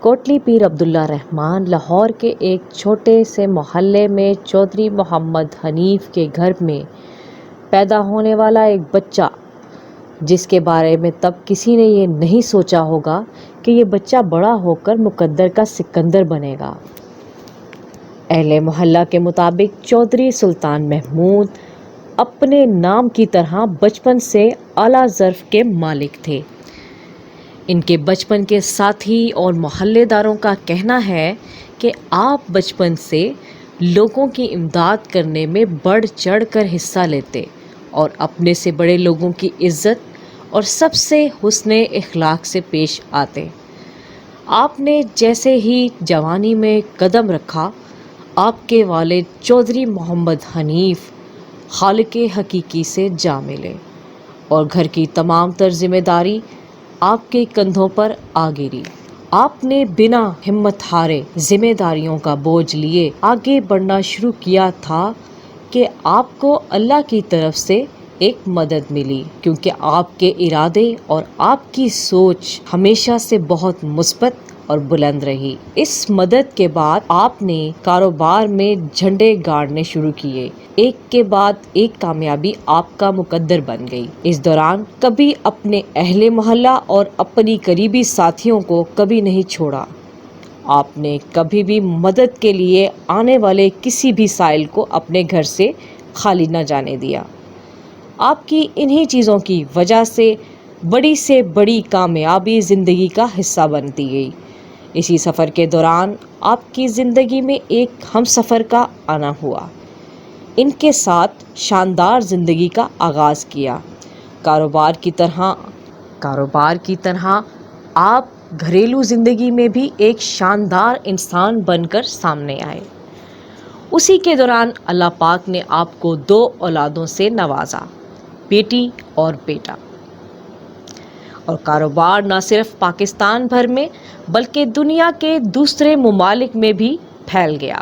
کوٹلی پیر عبداللہ رحمان لاہور کے ایک چھوٹے سے محلے میں چودھری محمد حنیف کے گھر میں پیدا ہونے والا ایک بچہ، جس کے بارے میں تب کسی نے یہ نہیں سوچا ہوگا کہ یہ بچہ بڑا ہو کر مقدر کا سکندر بنے گا۔ اہل محلہ کے مطابق چودھری سلطان محمود اپنے نام کی طرح بچپن سے اعلیٰ ظرف کے مالک تھے۔ ان کے بچپن کے ساتھی اور محلے داروں کا کہنا ہے کہ آپ بچپن سے لوگوں کی امداد کرنے میں بڑھ چڑھ کر حصہ لیتے اور اپنے سے بڑے لوگوں کی عزت اور سب سے حسن اخلاق سے پیش آتے۔ آپ نے جیسے ہی جوانی میں قدم رکھا، آپ کے والد چودھری محمد حنیف خالق حقیقی سے جا ملے اور گھر کی تمام تر ذمہ داری آپ کے کندھوں پر آ گری۔ آپ نے بنا ہمت ہارے ذمہ داریوں کا بوجھ لیے آگے بڑھنا شروع کیا تھا کہ آپ کو اللہ کی طرف سے ایک مدد ملی، کیونکہ آپ کے ارادے اور آپ کی سوچ ہمیشہ سے بہت مثبت اور بلند رہی۔ اس مدد کے بعد آپ نے کاروبار میں جھنڈے گاڑنے شروع کیے، ایک کے بعد ایک کامیابی آپ کا مقدر بن گئی۔ اس دوران کبھی اپنے اہل محلہ اور اپنی قریبی ساتھیوں کو کبھی نہیں چھوڑا۔ آپ نے کبھی بھی مدد کے لیے آنے والے کسی بھی سائل کو اپنے گھر سے خالی نہ جانے دیا۔ آپ کی انہی چیزوں کی وجہ سے بڑی کامیابی زندگی کا حصہ بنتی گئی۔ اسی سفر کے دوران آپ کی زندگی میں ایک ہم سفر کا آنا ہوا۔ ان کے ساتھ شاندار زندگی کا آغاز کیا۔ کاروبار کی طرح آپ گھریلو زندگی میں بھی ایک شاندار انسان بن کر سامنے آئے۔ اسی کے دوران اللہ پاک نے آپ کو 2 اولادوں سے نوازا، بیٹی اور بیٹا، اور کاروبار نہ صرف پاکستان بھر میں بلکہ دنیا کے دوسرے ممالک میں بھی پھیل گیا۔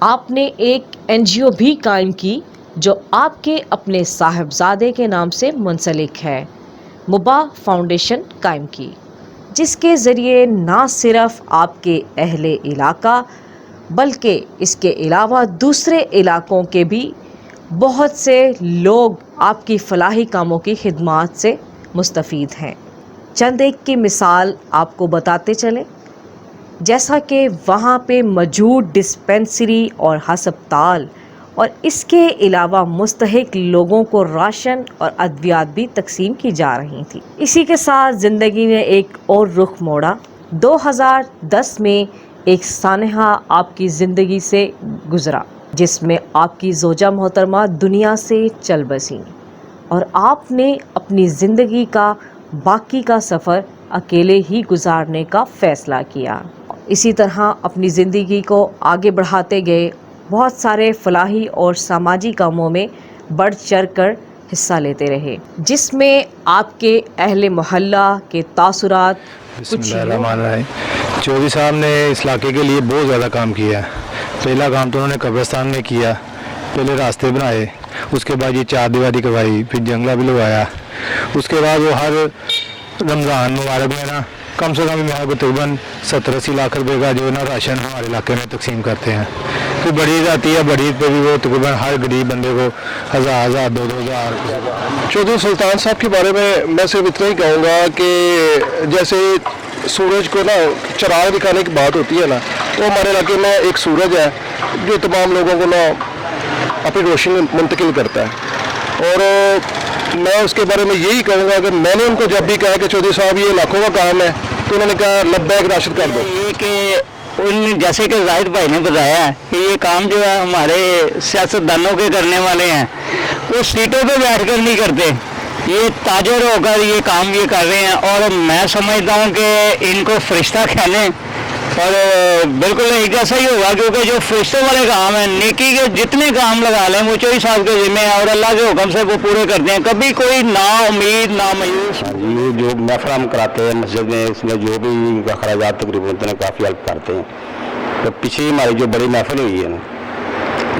آپ نے ایک NGO بھی قائم کی جو آپ کے اپنے صاحبزادے کے نام سے منسلک ہے، مباح فاؤنڈیشن قائم کی، جس کے ذریعے نہ صرف آپ کے اہل علاقہ بلکہ اس کے علاوہ دوسرے علاقوں کے بھی بہت سے لوگ آپ کی فلاحی کاموں کی خدمات سے مستفید ہیں۔ چند ایک کی مثال آپ کو بتاتے چلیں، جیسا کہ وہاں پہ موجود ڈسپنسری اور ہسپتال اور اس کے علاوہ مستحق لوگوں کو راشن اور ادویات بھی تقسیم کی جا رہی تھی۔ اسی کے ساتھ زندگی نے ایک اور رخ موڑا۔ 2010 میں ایک سانحہ آپ کی زندگی سے گزرا، جس میں آپ کی زوجہ محترمہ دنیا سے چل بسیں اور آپ نے اپنی زندگی کا باقی کا سفر اکیلے ہی گزارنے کا فیصلہ کیا۔ اسی طرح اپنی زندگی کو آگے بڑھاتے گئے، بہت سارے فلاحی اور سماجی کاموں میں بڑھ چڑھ کر حصہ لیتے رہے، جس میں آپ کے اہل محلہ کے تاثرات بسم اللہ الرحمن الرحیم۔ چودھری صاحب نے اس علاقے کے لیے بہت زیادہ کام کیا ہے۔ پہلا کام تو انہوں نے قبرستان میں کیا، پہلے راستے بنائے، اس کے بعد یہ 4 دیواری کروائی، پھر جنگلہ بھی لگوایا۔ اس کے بعد وہ ہر رمضان مبارک میں نا کم سے کم یہاں کو تقریباً 70-80 لاکھ روپے کا جو ہے نا راشن ہمارے علاقے میں تقسیم کرتے ہیں۔ پھر بڑی عید آتی ہے، بڑی عید پہ بھی وہ تقریباً ہر غریب بندے کو 1000 2,000 چودھری سلطان صاحب کے بارے میں صرف اتنا ہی کہوں گا کہ جیسے سورج کو نا چراغ دکھانے کی بات ہوتی ہے نا، تو ہمارے علاقے میں ایک سورج ہے جو تمام لوگوں کو نا اپنی روشنی منتقل کرتا ہے۔ اور میں اس کے بارے میں یہی کہوں گا کہ میں نے ان کو جب بھی کہا کہ چودھری صاحب یہ لاکھوں کا کام ہے تو انہوں نے کہا لبیک راشد کر دو۔ یہ کہ ان جیسے کہ زاہد بھائی نے بتایا کہ یہ کام جو ہے ہمارے سیاستدانوں کے کرنے والے ہیں، وہ سیٹوں پہ بیٹھ کر نہیں کرتے، یہ تاجر ہو کر یہ کام یہ کر رہے ہیں۔ اور میں سمجھتا ہوں کہ ان کو فرشتہ کہنے اور بالکل ایک ایسا ہی ہوگا، کیونکہ جو فرشتوں والے کام ہیں، نیکی کے جتنے کام لگا لیں وہ چودھری صاحب کے ذمہ ہیں اور اللہ کے حکم سے وہ پورے کرتے ہیں، کبھی کوئی نا امید نا مایوس۔ یہ جو محفل ہم کراتے ہیں مسجد میں، اس میں جو بھی اخراجات تقریباً ہوتے ہیں کافی ہیلپ کرتے ہیں۔ تو پیچھے ہماری جو بڑی محفل ہوئی ہے نا،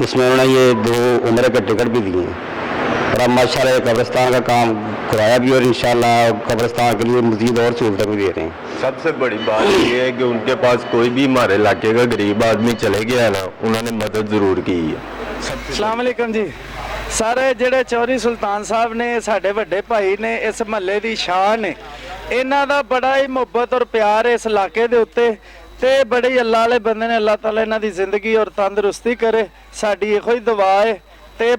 اس میں انہوں نے یہ 2 عمرے کے ٹکٹ بھی دیے ہیں، اور اب ماشاءاللہ قبرستان کا کام کرایا بھی اور انشاءاللہ قبرستان کے لیے مزید اور سہولتیں بھی دے رہے ہیں. سب سے بڑی بات یہ ہے کہ ان کے پاس کوئی بھی ہمارے علاقے کا غریب آدمی چلے گیا نا, انہوں نے مدد ضرور کی ہے. السلام علیکم جی. ਸਾਰੇ ਜਿਹੜੇ ਚੌਧਰੀ ਸੁਲਤਾਨ ਸਾਹਿਬ ਨੇ ਸਾਡੇ ਵੱਡੇ ਭਾਈ ਨੇ, ਇਸ ਮਹੱਲੇ ਦੀ ਸ਼ਾਨ ਨੇ, ਇਹਨਾਂ ਦਾ ਬੜਾ ਹੀ ਮੁਹੱਬਤ ਔਰ ਪਿਆਰ ਇਸ ਇਲਾਕੇ ਦੇ ਉੱਤੇ ਤੇ ਬੜੇ ਹੀ ਅੱਲਾ ਵਾਲੇ ਬੰਦੇ ਨੇ. ਅੱਲਾਹ ਤਾਲਾ ਇਹਨਾਂ ਦੀ ਜ਼ਿੰਦਗੀ ਔਰ ਤੰਦਰੁਸਤੀ ਕਰੇ, ਸਾਡੀ ਇਹੋ ਹੀ ਦੁਆ ਹੈ ਤੇ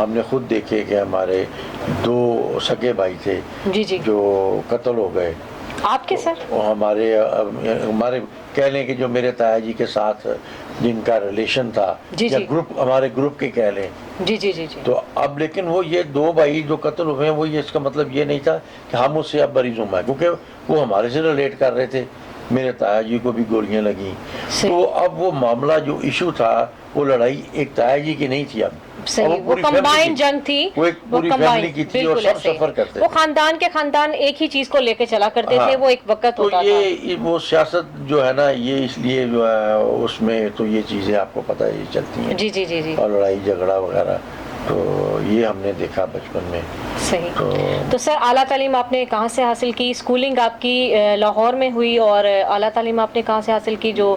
ہم نے خود دیکھے کہ ہمارے 2 سگے بھائی تھے جی جی جو قتل ہو گئے. آپ کے سر؟ ہمارے کہہ لیں کہ جو میرے تایا جی کے ساتھ جن کا ریلیشن تھا جی یا جی گروپ ہمارے گروپ کے کہہ لیں. جی جی جی جی تو اب لیکن وہ یہ 2 بھائی جو قتل ہوئے ہیں وہ یہ اس کا مطلب یہ نہیں تھا کہ ہم اس سے اب بری ظلم ہے، کیونکہ وہ ہمارے سے ریلیٹ کر رہے تھے. میرے تایا جی کو بھی گولیاں لگیں. تو اب وہ معاملہ جو ایشو تھا وہ لڑائی ایک تایا جی کی نہیں تھی. اب صحیح، وہ کمبائنڈ جنگ تھی، وہ ایک پوری فیملی کی تھی اور سب سفر کرتے تھے. وہ خاندان کے خاندان ایک ہی چیز کو لے کے چلا کرتے تھے. وہ ایک وقت تو ہوتا یہ وہ سیاست جو ہے نا یہ اس لیے جو ہے اس میں تو یہ چیزیں آپ کو پتہ ہی چلتی ہیں. جی جی جی جی اور لڑائی جھگڑا وغیرہ تو یہ ہم نے دیکھا بچپن میں. صحیح. تو سر اعلیٰ تعلیم آپ نے کہاں سے حاصل کی؟ اسکولنگ آپ کی لاہور میں ہوئی اور اعلیٰ تعلیم آپ نے کہاں سے حاصل کی؟ جو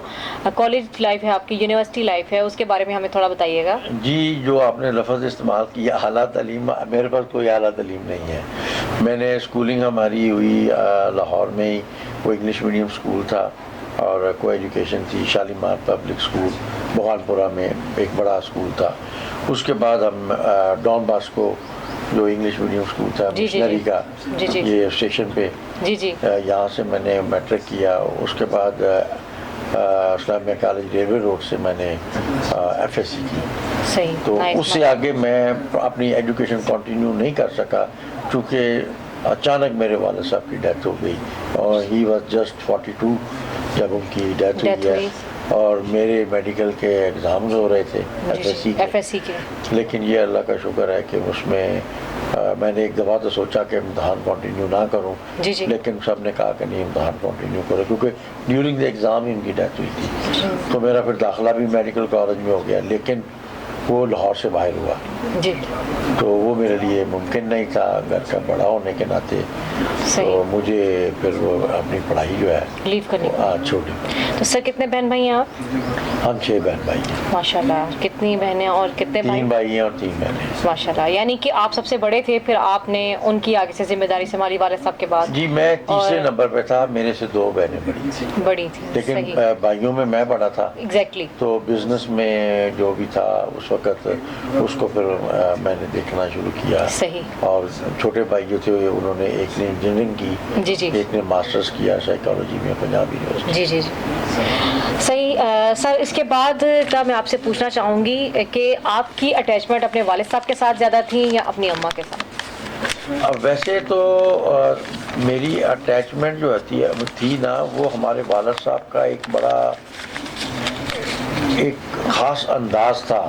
کالج لائف ہے آپ کی، یونیورسٹی لائف ہے، اس کے بارے میں ہمیں تھوڑا بتائیے گا. جی جو آپ نے لفظ استعمال کیا اعلیٰ تعلیم، میرے پاس کوئی اعلیٰ تعلیم نہیں ہے. میں نے اسکولنگ ہماری ہوئی لاہور میں ہی، وہ انگلش میڈیم اسکول تھا اور کو ایجوکیشن تھی. شالیمار پبلک اسکول بغالپورہ میں ایک بڑا اسکول تھا. اس کے بعد ہم ڈان باسکو جو انگلش میڈیم اسکول تھا مشنری کا یہ اسٹیشن پہ، یہاں سے میں نے میٹرک کیا. اس کے بعد اسلامیہ کالج ریلوے روڈ سے میں نے ایف ایس سی کی. تو اس سے آگے میں اپنی ایجوکیشن کنٹینیو نہیں کر سکا چونکہ اچانک میرے والد صاحب کی ڈیتھ ہو گئی اور ہی واز جسٹ 42 جب ان کی ڈیتھ ہوئی ہے. اور میرے میڈیکل کے ایگزامز ہو رہے تھے ایف ایس سی کے. لیکن یہ اللہ کا شکر ہے کہ اس میں نے ایک دفعہ تو سوچا کہ امتحان کنٹینیو نہ کروں، لیکن سب نے کہا کہ نہیں امتحان کنٹینیو کرو کیونکہ ڈیورنگ دا ایگزام ان کی ڈیتھ ہوئی تھی. تو میرا پھر داخلہ بھی میڈیکل کالج میں ہو گیا لیکن وہ لاہور سے باہر ہوا. تو وہ میرے لیے ممکن نہیں تھا گھر کا بڑا ہونے کے ناطے. تو مجھے پھر وہ اپنی پڑھائی جو ہے لیو کرنی چھوڑی. تو سر کتنے بہن بھائی ہیں آپ؟ ہم 6 بہن بھائی ہیں. ماشاء اللہ. کتنی بہنیں اور کتنے بھائی؟ 3 بھائی ہیں اور 3 بہنیں. ماشاء اللہ. یعنی کہ آپ سب سے بڑے تھے، پھر آپ نے ان کی آگے سے ذمہ داری سنبھالی والد صاحب کے بعد؟ جی میں تیسرے نمبر پہ تھا، میرے سے 2 بہنیں بڑی تھی لیکن بھائیوں میں بڑا تھا. ایگزیکٹلی. تو بزنس میں جو بھی تھا اس وقت اس کو پھر میں نے دیکھنا شروع کیا. اور چھوٹے بھائی جو تھے انہوں نے ایک نے انجینئرنگ کی، ایک نے ماسٹرز کیا سائیکالوجی میں پنجاب یونیورسٹی. جی جی صحیح. سر اس کے بعد کا میں آپ سے پوچھنا چاہوں گی کہ آپ کی اٹیچمنٹ اپنے والد صاحب کے ساتھ زیادہ تھی یا اپنی اماں کے ساتھ؟ ویسے تو میری اٹیچمنٹ جو تھی نا وہ ہمارے والد صاحب کا ایک بڑا ایک خاص انداز تھا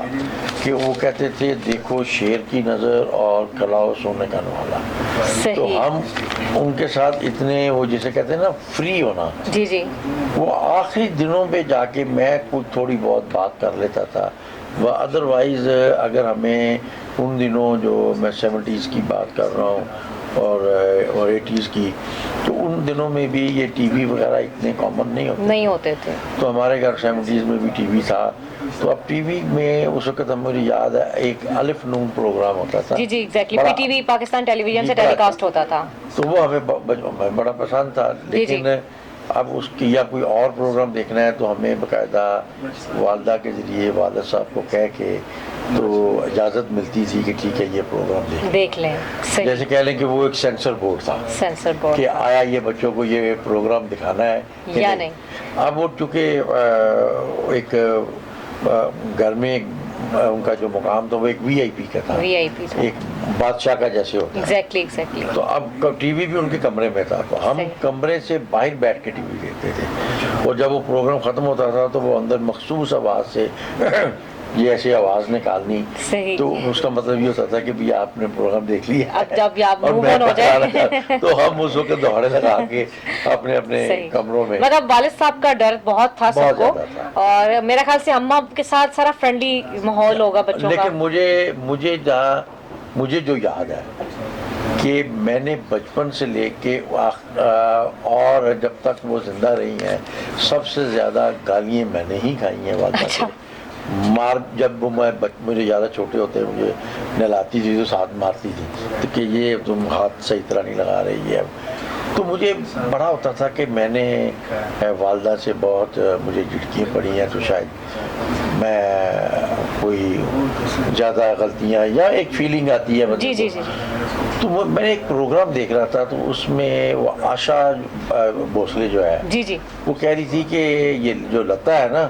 کہ وہ کہتے تھے دیکھو شیر کی نظر اور کلاؤ سونے کا نوالا. تو ہم ان کے ساتھ اتنے وہ جسے کہتے ہیں نا فری ہونا، وہ آخری دنوں پہ جا کے میں کچھ تھوڑی بہت بات کر لیتا تھا. وہ ادروائز اگر ہمیں ان دنوں جو میں 70s کی بات کر رہا ہوں اور 80s کی، تو ان دنوں میں بھی یہ ٹی وی وغیرہ اتنے کامن نہیں ہوتے تھے. تو ہمارے گھر 70s میں بھی ٹی وی تھا. تو اب ٹی وی میں اس وقت مجھے یاد ہے ایک الف نون پروگرام ہوتا تھا. جی exactly. P T V Pakistan television سے ٹیلی کاسٹ ہوتا تھا. تو وہ ہمیں بڑا پسند تھا. لیکن اب اس کی یا کوئی اور پروگرام دیکھنا ہے تو ہمیں باقاعدہ والدہ کے ذریعے والد صاحب کو کہہ کے تو اجازت ملتی تھی کہ ٹھیک ہے یہ پروگرام دیکھ لیں. جیسے کہہ لیں کہ وہ ایک سینسر بورڈ تھا کہ آیا یہ بچوں کو یہ پروگرام دکھانا ہے یا نہیں. اب وہ چونکہ ایک گھر میں ان کا جو مقام تھا وہ ایک وی آئی پی کا تھا، ایک بادشاہ کا جیسے ہوتا ہے. ایگزیکٹلی. تو اب ٹی وی بھی ان کے کمرے میں تھا تو ہم کمرے سے باہر بیٹھ کے ٹی وی دیکھتے تھے. اور جب وہ پروگرام ختم ہوتا تھا تو وہ اندر مخصوص آواز سے یہ ایسی آواز نکالنی. تو اس کا مطلب یہ ہوتا تھا کہ بھی آپ نے پروگرام دیکھ لیا اور میں تو ہم اس وقت دوڑے لگا کے اپنے کمروں میں. مطلب والد صاحب کا ڈر بہت تھا سب کو اور میرا خیال سے اماں کے ساتھ سارا فرینڈلی ماحول ہوگا بچوں کا. لیکن مجھے جو یاد ہے کہ میں نے بچپن سے لے کے اور جب تک وہ زندہ رہی ہیں سب سے زیادہ گالیاں میں نے ہی کھائی ہیں والدہ سے. جب مجھے زیادہ چھوٹے ہوتے مجھے نہلاتی تھی تو ساتھ مارتی تھی تو کہ یہ تم ہاتھ صحیح طرح نہیں لگا رہی ہے. تو مجھے بڑا ہوتا تھا کہ میں نے والدہ سے بہت مجھے جھٹکیاں پڑی ہیں تو شاید میں کوئی زیادہ غلطیاں یا ایک فیلنگ آتی ہے جی جی جی تو میں نے ایک پروگرام دیکھ رہا تھا تو اس میں وہ آشا بھوسلے جو ہے جی جی وہ کہہ رہی تھی کہ یہ جو لتا ہے نا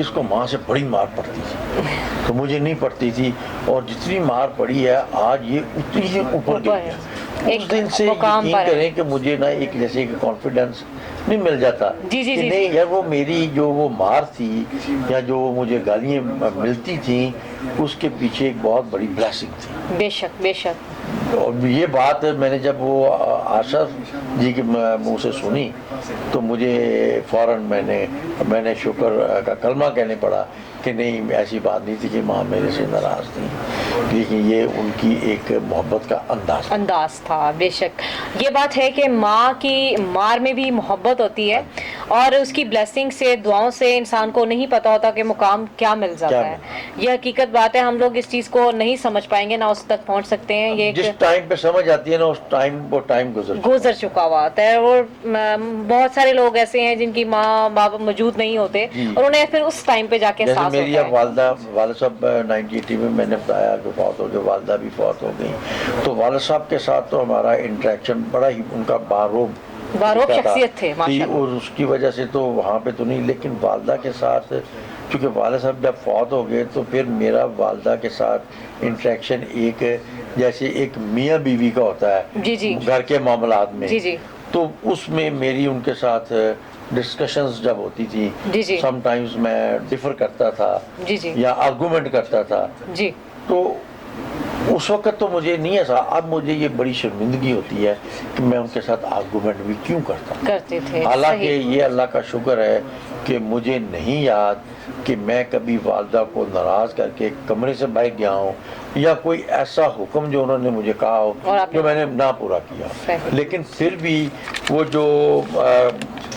اس کو ماں سے بڑی مار پڑتی تھی تو مجھے نہیں پڑتی تھی اور جتنی مار پڑی ہے آج یہ اتنی ہی اوپر گئی ہے. اس دن سے یقین کریں کہ مجھے نا ایک جیسے کہ کانفیڈنس نہیں مل جاتا جی جی کہ جی نہیں یار وہ میری جو وہ مار تھی یا جو مجھے گالیاں ملتی تھیں اس کے پیچھے ایک بہت بڑی بلیسنگ تھی. بے شک بے شک. اور یہ بات میں نے جب وہ آشا جی کے منہ سے سنی تو مجھے فوراً میں نے شکر کا کلمہ کہنے پڑا کہ نہیں ایسی بات نہیں تھی کہ ماں میرے سے ناراض تھی لیکن یہ ان کی ایک محبت کا انداز تھا. بے شک یہ بات ہے کہ ماں کی مار میں بھی محبت ہوتی ہے اور اس کی بلیسنگ سے دعاؤں سے انسان کو نہیں پتا ہوتا کہ مقام کیا مل جاتا ہے. یہ حقیقت بات ہے. ہم لوگ اس چیز کو نہیں سمجھ پائیں گے نہ اس تک پہنچ سکتے ہیں. یہ جس ٹائم پہ سمجھ آتی ہے نا اس ٹائم وہ ٹائم گزر چکا ہوا ہوتا ہے. اور بہت سارے لوگ ایسے ہیں جن کی ماں باپ موجود نہیں ہوتے اور انہیں پھر اس ٹائم پہ جا کے احساس ہوتا ہے. میری اب والد صاحب 1980 میں میں نے بتایا کہ فوت ہو گئے, والدہ بھی فوت ہو گئی تو والد صاحب کے ساتھ تو ہمارا انٹریکشن بڑا ہی ان کا باروب شخصیت تھے ماشاءاللہ. اور اس کی وجہ سے تو وہاں پہ تو نہیں لیکن والدہ کے ساتھ چونکہ والد صاحب جب فوت ہو گئے تو پھر میرا والدہ کے ساتھ انٹریکشن ایک جیسے ایک میاں بیوی کا ہوتا ہے جی جی گھر کے معاملات میں جی جی تو اس میں میری ان کے ساتھ ڈسکشنز جب ہوتی تھی جی جی سم ٹائمز میں ڈفر کرتا تھا جی جی یا آرگومنٹ کرتا تھا جی تو اس وقت تو مجھے نہیں ایسا. اب مجھے یہ بڑی شرمندگی ہوتی ہے کہ میں ان کے ساتھ آرگومنٹ بھی کیوں کرتے تھے. حالانکہ یہ اللہ کا شکر ہے کہ مجھے نہیں یاد کہ میں کبھی والدہ کو ناراض کر کے کمرے سے باہر گیا ہوں یا کوئی ایسا حکم جو انہوں نے مجھے کہا ہو جو میں نے نہ پورا کیا. لیکن پھر بھی وہ جو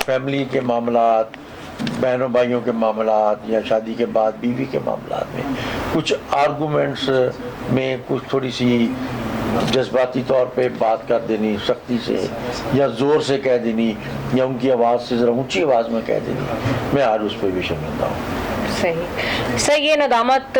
فیملی کے معاملات بہنوں بھائیوں کے معاملات یا شادی کے بعد بیوی کے معاملات میں کچھ آرگومنٹس میں کچھ تھوڑی سی جذباتی طور پہ بات کر دینی سختی سے یا زور سے کہہ دینی یا ان کی آواز سے ذرا اونچی آواز میں کہہ دینی میں آج اس پہ بھی شرمندہ ہوں. صحیح. یہ ندامت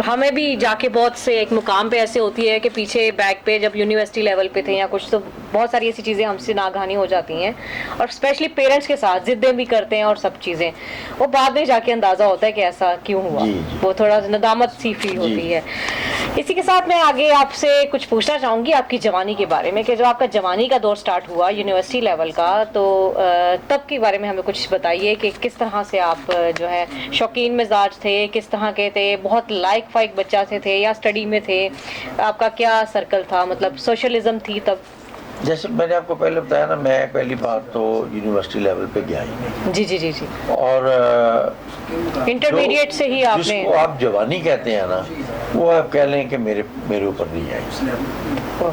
ہمیں بھی جا کے بہت سے ایک مقام پہ ایسے ہوتی ہے کہ پیچھے بیک پہ جب یونیورسٹی لیول پہ تھے یا کچھ تو بہت ساری ایسی چیزیں ہم سے ناگہانی ہو جاتی ہیں اور اسپیشلی پیرنٹس کے ساتھ ضدیں بھی کرتے ہیں اور سب چیزیں وہ بعد میں جا کے اندازہ ہوتا ہے کہ ایسا کیوں ہوا. وہ تھوڑا ندامت سی فیل ہوتی ہے. اسی کے ساتھ میں آگے آپ سے کچھ پوچھنا چاہوں گی آپ کی جوانی کے بارے میں کہ جو آپ کا جوانی کا دور سٹارٹ ہوا یونیورسٹی لیول کا تو تب کے بارے میں ہمیں کچھ بتائیے کہ کس طرح سے آپ جو ہے شوقین مزاج تھے, کس طرح کے تھے, بہت لائک فائک بچہ سے تھے یا اسٹڈی میں تھے, آپ کا کیا سرکل تھا, مطلب سوشلزم تھی تب؟ جیسے میں نے آپ کو پہلے بتایا نا میں پہلی بات تو یونیورسٹی لیول پہ گیا ہی جی جی جی جی اور انٹرمیڈیٹ سے ہی آپ نے جس کو آپ جوانی کہتے ہیں نا وہ آپ کہہ لیں کہ میرے اوپر نہیں آئی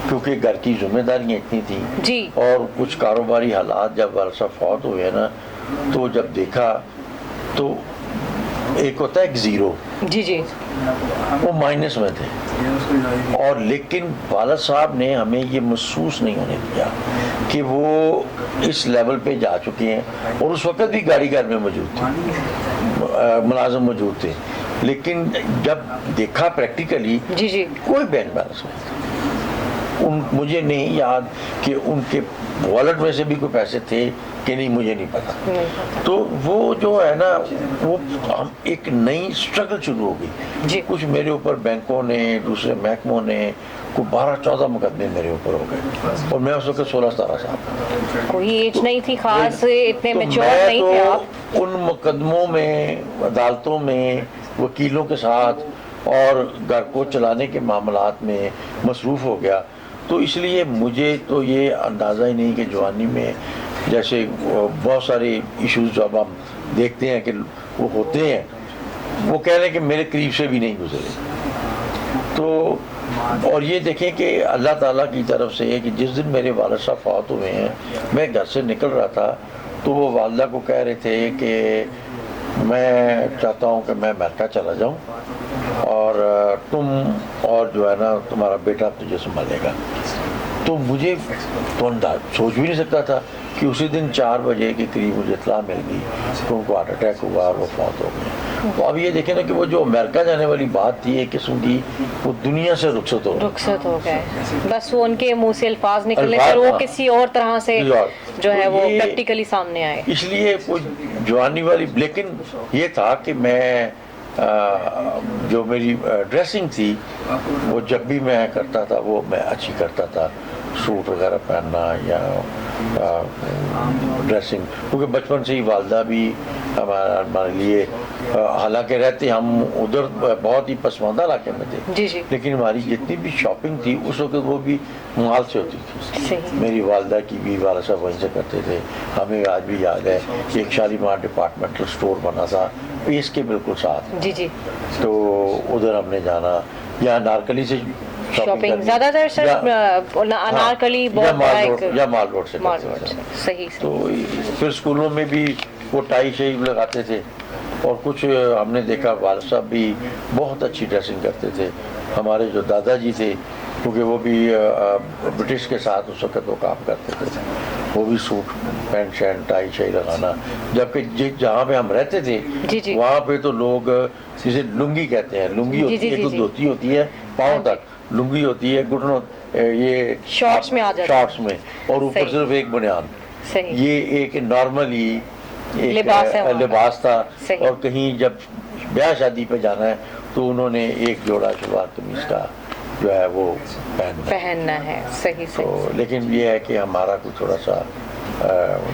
کیونکہ گھر کی ذمہ داریاں اتنی تھیں جی اور کچھ کاروباری حالات جب والد صاحب فوت ہوئے نا تو جب دیکھا تو ایک ہوتا ہے ایک زیرو جی جی وہ مائنس میں تھے اور لیکن والد صاحب نے ہمیں یہ محسوس نہیں ہونے دیا کہ وہ اس لیول پہ جا چکے ہیں اور اس وقت بھی گاڑی گھر میں موجود تھی ملازم موجود تھے لیکن جب دیکھا پریکٹیکلی جی جی کوئی بینک بیلنس نہیں تھا. مجھے نہیں یاد کہ ان کے والٹ میں سے بھی کوئی پیسے تھے کہ نہیں مجھے نہیں پتا. تو وہ جو ہے نا وہ ایک نئی اسٹرگل شروع ہو گئی. کچھ میرے اوپر بینکوں نے دوسرے محکموں نے کو 12-14 مقدمے میرے اوپر ہو گئے اور میں اس وقت 16-17 سال کوئی ایج نہیں تھی خاص اتنے میچور نہیں تھے آپ. ان مقدموں میں عدالتوں میں وکیلوں کے ساتھ اور گھر کو چلانے کے معاملات میں مصروف ہو گیا تو اس لیے مجھے تو یہ اندازہ ہی نہیں کہ جوانی میں جیسے بہت سارے ایشوز جو اب ہم دیکھتے ہیں کہ وہ ہوتے ہیں وہ کہہ رہے ہیں کہ میرے قریب سے بھی نہیں گزرے. تو اور یہ دیکھیں کہ اللہ تعالیٰ کی طرف سے کہ جس دن میرے والد صاحب فوت ہوئے ہیں میں گھر سے نکل رہا تھا تو وہ والدہ کو کہہ رہے تھے کہ میں چاہتا ہوں کہ میں امریکہ چلا جاؤں اور تم اور جو ہے نا تمہارا بیٹا تجھے سنبھالے گا. تو مجھے تو سوچ بھی نہیں سکتا تھا کہ اسی دن 4 بجے کے قریب مجھے اطلاع مل گئی کہ ان کو ہارٹ اٹیک ہوا اور وہ فوت ہو گئے. تو اب یہ دیکھیں نا کہ وہ جو امریکہ جانے والی بات تھی ایک قسم کی, وہ دنیا سے رخصت ہو گئے, بس وہ ان کے منہ سے الفاظ نکلے الفاظ, پر وہ کسی اور طرح سے جو ہے وہ یہ پریکٹیکلی سامنے آئے. اس لیے کوئی جوانی والی, لیکن یہ تھا کہ میں جو میری ڈریسنگ تھی وہ جب بھی میں کرتا تھا وہ میں اچھی کرتا تھا, سوٹ وغیرہ پہننا یا ڈریسنگ, کیونکہ بچپن سے ہی والدہ بھی ہمارے لیے, حالانکہ رہتے ہم ادھر بہت ہی پسماندہ علاقے میں تھے, لیکن ہماری جتنی بھی شاپنگ تھی اس وقت وہ بھی مال سے ہوتی تھی. میری والدہ کی بھی والد صاحب وہیں سے کرتے تھے. ہمیں آج بھی یاد ہے کہ ایک شالیمار ڈپارٹمنٹل اسٹور بنا تھا اس کے بالکل ساتھ, تو ادھر ہم نے جانا, یا نارکلی سے شاپنگ زیادہ تر صرف انارکلی یا مال روڈ سے. صحیح. تو پھر اسکولوں میں بھی وہ ٹائی شائی لگاتے تھے, اور کچھ ہم نے دیکھا والد صاحب بھی بہت اچھی ڈریسنگ کرتے تھے. ہمارے جو دادا جی تھے کیونکہ وہ بھی برٹش کے ساتھ اس وقت وہ کام کرتے تھے, وہ بھی سوٹ پینٹ شرٹ ٹائی شائی لگانا. جبکہ جہاں پہ ہم رہتے تھے وہاں پہ تو لوگ جسے لنگی کہتے ہیں, لنگی ہوتی ہے, تو دھوتی ہوتی ہے پاؤں تک, لنگی ہوتی ہے گھٹنوں, یہ شارٹس میں اور اوپر صرف ایک بنیان. یہ ایک نارملی لباس تھا, اور کہیں جب بیاہ شادی پہ جانا ہے تو انہوں نے ایک جوڑا شلوار قمیض کا جو ہے وہ پہننا ہے. صحیح. لیکن یہ ہے کہ ہمارا کچھ تھوڑا سا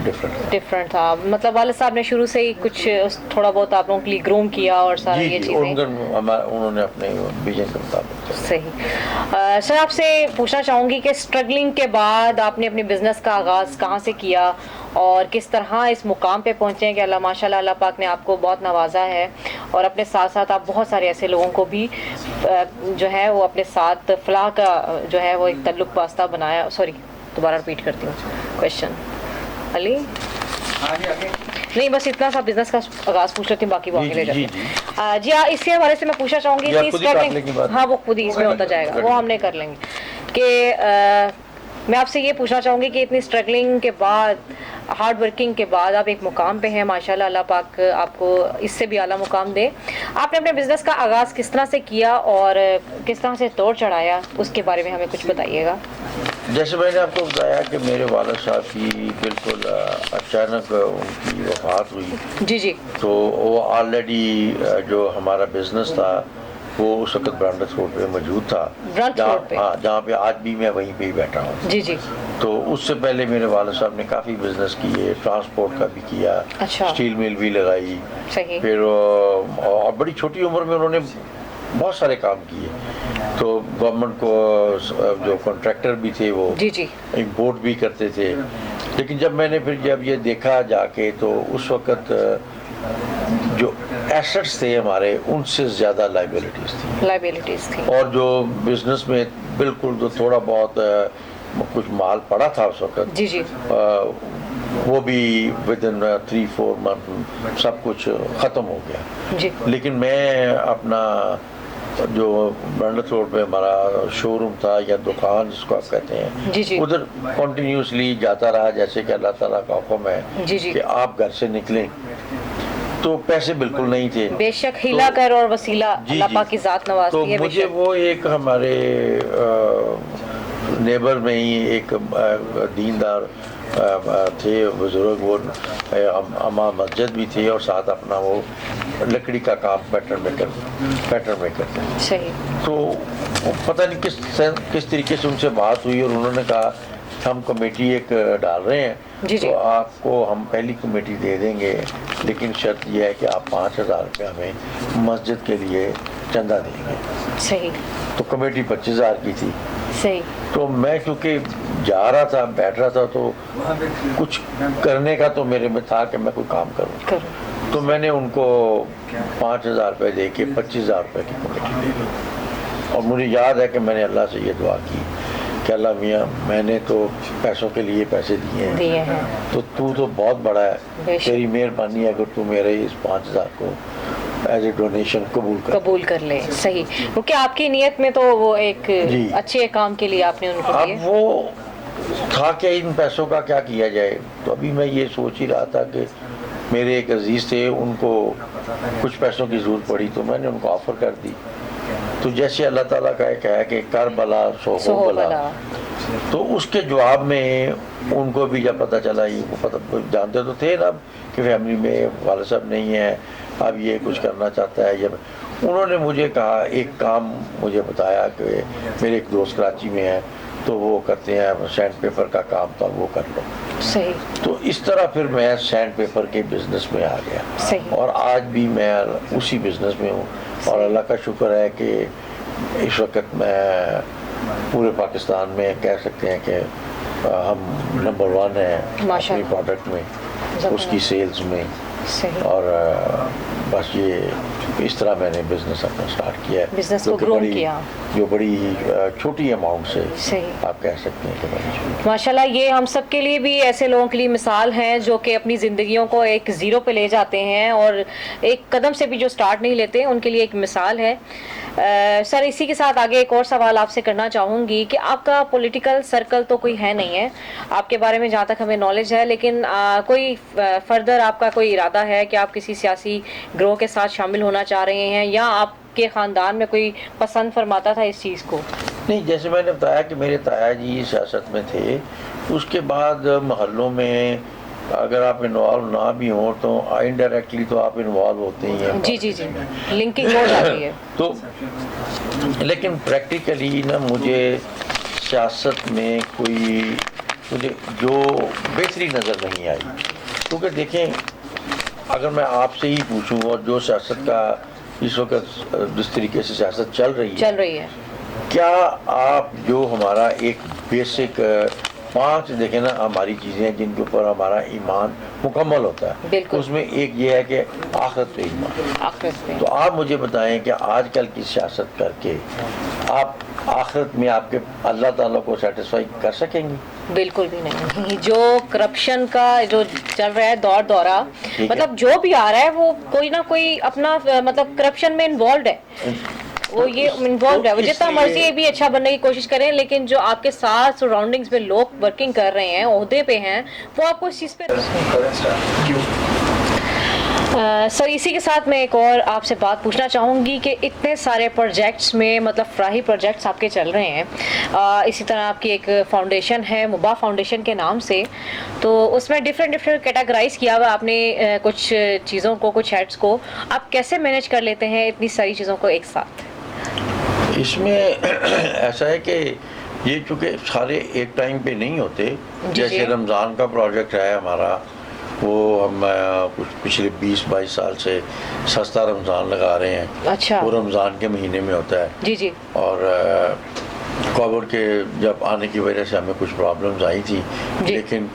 ڈفرنٹ تھا, مطلب والد صاحب نے شروع سے ہی کچھ تھوڑا بہت آپ لوگوں کے لیے گروم کیا اور سارا یہ چیزیں انہوں نے اپنے ویژن کے مطابق. صحیح. سر آپ سے پوچھنا چاہوں گی کہ اسٹرگلنگ کے بعد آپ نے اپنے بزنس کا آغاز کہاں سے کیا اور کس طرح اس مقام پہ پہنچے ہیں کہ اللہ ماشاء اللہ اللہ پاک نے آپ کو بہت نوازا ہے, اور اپنے ساتھ ساتھ آپ بہت سارے ایسے لوگوں کو بھی جو ہے وہ اپنے ساتھ فلاح کا جو ہے وہ ایک تعلق واسطہ بنایا. سوری دوبارہ ریپیٹ کرتی ہوں کویشچن. علی نہیں, بس اتنا سا بزنس کا آغاز پوچھ لیتی ہوں, باقی وہ آگے لے جاتی ہیں. جی ہاں, اس کے حوالے سے میں پوچھنا چاہوں گی, ہاں وہ خود ہی اس میں ہوتا جائے گا, وہ ہم نہیں کر لیں گے. کہ میں آپ سے یہ پوچھنا چاہوں گی کہ اتنی اسٹرگلنگ کے بعد, ہارڈ ورکنگ کے بعد آپ ایک مقام پہ ہیں ماشاءاللہ, اللہ پاک آپ کو اس سے بھی اعلیٰ مقام دے. آپ نے اپنے بزنس کا آغاز کس طرح سے کیا اور کس طرح سے توڑ چڑھایا, اس کے بارے میں ہمیں کچھ بتائیے گا. جیسے میں نے آپ کو بتایا کہ میرے والد صاحب کی بالکل اچانک ان کی وفات ہوئی. تو وہ آلریڈی جو ہمارا بزنس تھا وہ اس وقت برانڈس روڈ پہ موجود تھا, جہاں پہ آج بھی میں وہیں پہ ہی بیٹھا ہوں. تو اس سے پہلے میرے والد صاحب نے کافی بزنس کیے, ٹرانسپورٹ کا بھی کیا, اسٹیل مل بھی لگائی, پھر اور بڑی چھوٹی عمر میں انہوں نے بہت سارے کام کیے. تو گورنمنٹ کو جو کانٹریکٹر بھی تھے وہ امپورٹ بھی کرتے تھے. لیکن جب میں نے پھر جب یہ دیکھا جا کے, تو اس وقت جو ایسٹس تھے ہمارے ان سے زیادہ لائبلٹیز تھی, اور جو بزنس میں بالکل تو تھوڑا بہت کچھ مال پڑا تھا اس وقت, وہ بھی ودن 3-4 منتھ سب کچھ ختم ہو گیا. لیکن میں اپنا جو برانڈس روڈ پہ ہمارا شو روم تھا یا دکان جس کو آپ کہتے ہیں, ادھر کنٹینیوسلی جاتا رہا, جیسے کہ اللہ تعالیٰ کا حکم ہے کہ آپ گھر سے نکلیں. تو پیسے بالکل نہیں تھے, بے شک ہیلا کر اور وسیلہ اللہ پاک کی ذات نوازتی ہے. تو مجھے وہ ایک ہمارے نیبر میں ہی ایک دیندار تھے بزرگ, وہ امام مسجد بھی تھے اور ساتھ اپنا وہ لکڑی کا کام پیٹرن میکر تھے. تو پتہ نہیں کس طریقے سے ان سے بات ہوئی, اور انہوں نے کہا ہم کمیٹی ایک ڈال رہے ہیں, تو آپ کو ہم پہلی کمیٹی دے دیں گے, لیکن شرط یہ ہے کہ آپ 5,000 روپے ہمیں مسجد کے لیے چندہ دیں گے. تو کمیٹی 25,000 کی تھی. تو میں کیونکہ جا رہا تھا, بیٹھ رہا تھا, تو کچھ کرنے کا تو میرے میں تھا کہ میں کوئی کام کروں. تو میں نے ان کو 5,000 روپے دے کے 25,000 روپے کی کمیٹی دے دی. اور مجھے یاد ہے کہ میں نے اللہ سے یہ دعا کی کہ اللہ میاں, میں نے تو پیسوں کے لیے پیسے دیے ہیں, تو بہت بڑا ہے, تیری مہربانی ہے اگر تو میرے اس 5,000 کو ایز اے ڈونیشن قبول کر لے. صحیح, کیونکہ آپ کی نیت میں تو وہ ایک اچھے کام کے لیے آپ نے ان کو دیے. اب وہ تھا کہ ان پیسوں کا کیا کیا جائے, تو ابھی میں یہ سوچ ہی رہا تھا کہ میرے ایک عزیز تھے, ان کو کچھ پیسوں کی ضرورت پڑی تو میں نے ان کو آفر کر دی. تو جیسے اللہ تعالیٰ کا ایک ہے کہ کر بلا سو ہو بلا, تو اس کے جواب میں ان کو بھی جب پتہ چلا, یہ پتہ جانتے تو تھے نا کہ فیملی میں والد صاحب نہیں ہیں, اب یہ کچھ کرنا چاہتا ہے, جب انہوں نے مجھے کہا, ایک کام مجھے بتایا کہ میرے ایک دوست کراچی میں ہیں تو وہ کرتے ہیں سینڈ پیپر کا کام, تھا وہ کر لو. صحیح. تو اس طرح پھر میں سینڈ پیپر کے بزنس میں آ گیا. صحیح. اور آج بھی میں اسی بزنس میں ہوں, اور اللہ کا شکر ہے کہ اس وقت میں پورے پاکستان میں کہہ سکتے ہیں کہ ہم نمبر 1 ہیں اپنی پروڈکٹ میں, اس کی سیلز میں. اور بس یہ اس طرح میں نے بزنس اپنا سٹارٹ کیا ہے, بزنس کو گرو کیا, جو بڑی چھوٹی اماؤنٹ سے آپ کہہ سکتے ہیں کہ ماشاءاللہ. یہ ہم سب کے لیے بھی ایسے لوگوں کے لیے مثال ہیں جو کہ اپنی زندگیوں کو ایک زیرو پہ لے جاتے ہیں اور ایک قدم سے بھی جو سٹارٹ نہیں لیتے, ان کے لیے ایک مثال ہے. سر اسی کے ساتھ آگے ایک اور سوال آپ سے کرنا چاہوں گی کہ آپ کا پولیٹیکل سرکل تو کوئی ہے نہیں ہے آپ کے بارے میں جہاں تک ہمیں نالج ہے, لیکن کوئی فردر آپ کا کوئی ارادہ ہے کہ آپ کسی سیاسی گروہ کے ساتھ شامل ہونا چاہ رہے ہیں, یا آپ کے خاندان میں کوئی پسند فرماتا تھا اس چیز کو؟ نہیں, جیسے میں نے بتایا کہ میرے تایا جی سیاست میں تھے, اس کے بعد محلوں میں اگر آپ انوالو نہ بھی ہوں تو انڈائریکٹلی تو آپ انوالو ہوتے ہی ہیں. جی جی جی, لنکنگ ہو جاتی ہے. تو لیکن پریکٹیکلی نا مجھے سیاست میں مجھے جو بہتری نظر نہیں آئی, کیونکہ دیکھیں اگر میں آپ سے ہی پوچھوں, اور جو سیاست کا اس وقت جس طریقے سے سیاست چل رہی ہے, کیا آپ جو ہمارا ایک بیسک 5 دیکھیں نا ہماری چیزیں جن کے اوپر ہمارا ایمان مکمل ہوتا ہے, اس میں ایک یہ ہے کہ آخرت پہ ایمان. تو آپ مجھے بتائیں کہ آج کل کی سیاست کر کے آپ آخرت میں آپ کے اللہ تعالیٰ کو سیٹسفائی کر سکیں گے؟ بالکل بھی نہیں. جو کرپشن کا جو چل رہا ہے دورہ, مطلب جو بھی آ رہا ہے وہ کوئی نہ کوئی اپنا مطلب کرپشن میں انوالوڈ ہے, وہ یہ انوالوڈ ہے. وہ جتنا مرضی بھی اچھا بننے کی کوشش کریں, لیکن جو آپ کے ساتھ سراؤنڈنگز میں لوگ ورکنگ کر رہے ہیں, عہدے پہ ہیں, وہ آپ کو اس چیز پہ. سر اسی کے ساتھ میں ایک اور آپ سے بات پوچھنا چاہوں گی کہ اتنے سارے پروجیکٹس میں مطلب فراہی پروجیکٹس آپ کے چل رہے ہیں, اسی طرح آپ کی ایک فاؤنڈیشن ہے مبا فاؤنڈیشن کے نام سے, تو اس میں ڈفرینٹ کیٹاگرائز کیا ہوا آپ نے کچھ چیزوں کو, کچھ ہیڈس کو. آپ کیسے مینیج کر لیتے ہیں اتنی ساری چیزوں کو ایک ساتھ؟ اس میں ایسا ہے کہ یہ چونکہ سارے ایک ٹائم پہ نہیں ہوتے. جیسے رمضان کا پروجیکٹ ہے ہمارا, وہ ہم کچھ پچھلے 20-22 سال سے سستا رمضان لگا رہے ہیں. اچھا. وہ رمضان کے مہینے میں ہوتا ہے. جی جی. اور کووڈ کے جب آنے کی وجہ سے ہمیں کچھ پرابلمز آئی تھی, لیکن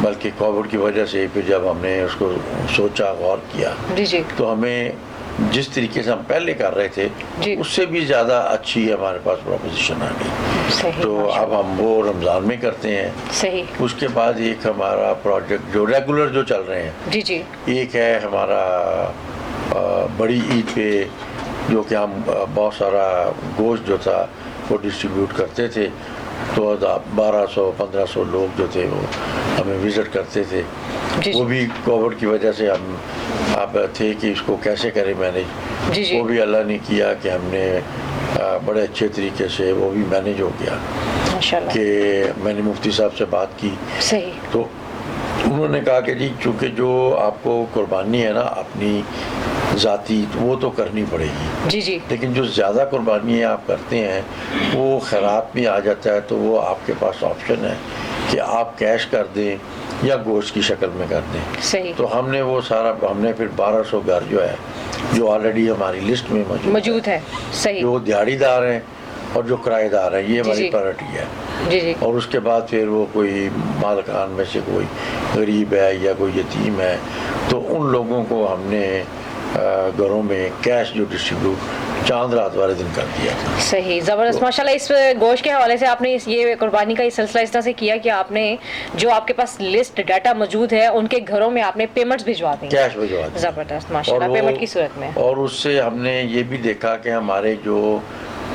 بلکہ کووڈ کی وجہ سے پھر جب ہم نے اس کو سوچا, غور کیا, تو ہمیں جس طریقے سے ہم پہلے کر رہے تھے اس سے بھی زیادہ اچھی ہمارے پاس پروپوزیشن آ گئی. تو اب ہم وہ رمضان میں کرتے ہیں. اس کے بعد ایک ہمارا پروجیکٹ جو ریگولر جو چل رہے ہیں, ایک ہے ہمارا بڑی عید پہ, جو کہ ہم بہت سارا گوشت جو تھا وہ ڈسٹریبیوٹ کرتے تھے. تو 1200-1500 لوگ جو تھے وہ ہمیں وزٹ کرتے تھے. وہ بھی کووڈ کی وجہ سے ہم اب تھے کہ اس کو کیسے کریں مینیج. وہ بھی اللہ نے کیا کہ ہم نے بڑے اچھے طریقے سے وہ بھی مینیج ہو گیا. کہ میں نے مفتی صاحب سے بات کی, تو انہوں نے کہا کہ جی چونکہ جو آپ کو قربانی ہے نا اپنی ذاتی, وہ تو کرنی پڑے گی, لیکن جو زیادہ قربانیاں آپ کرتے ہیں وہ خیرات میں آ جاتا ہے. تو وہ آپ کے پاس آپشن ہے کہ آپ کیش کر دیں یا گوشت کی شکل میں کر دیں. تو ہم نے وہ سارا, ہم نے پھر 1200 گھر جو ہے جو آلریڈی ہماری لسٹ میں موجود ہے, جو دیہڑی دار ہیں اور جو کرایہ دار ہیں, یہ ہماری پرائرٹی ہے. اور اس کے بعد پھر وہ کوئی مالکان میں سے کوئی غریب ہے یا کوئی یتیم ہے, تو ان لوگوں کو ہم نے گھروں میں کیش جو ڈسٹریبیوٹ چاند رات والے دن کر دیا. صحیح, زبردست. ماشاءاللہ اس گوشت کے حوالے سے آپ نے یہ قربانی کا یہ سلسلہ اس طرح سے کیا کہ آپ نے جو آپ کے پاس لسٹ ڈیٹا موجود ہے ان کے گھروں میں آپ نے پیمنٹس بھجوا دی, کیش بھجوا دی. زبردست, ماشاءاللہ, پیمنٹ کی صورت میں. اور اس سے ہم نے یہ بھی دیکھا کہ ہمارے جو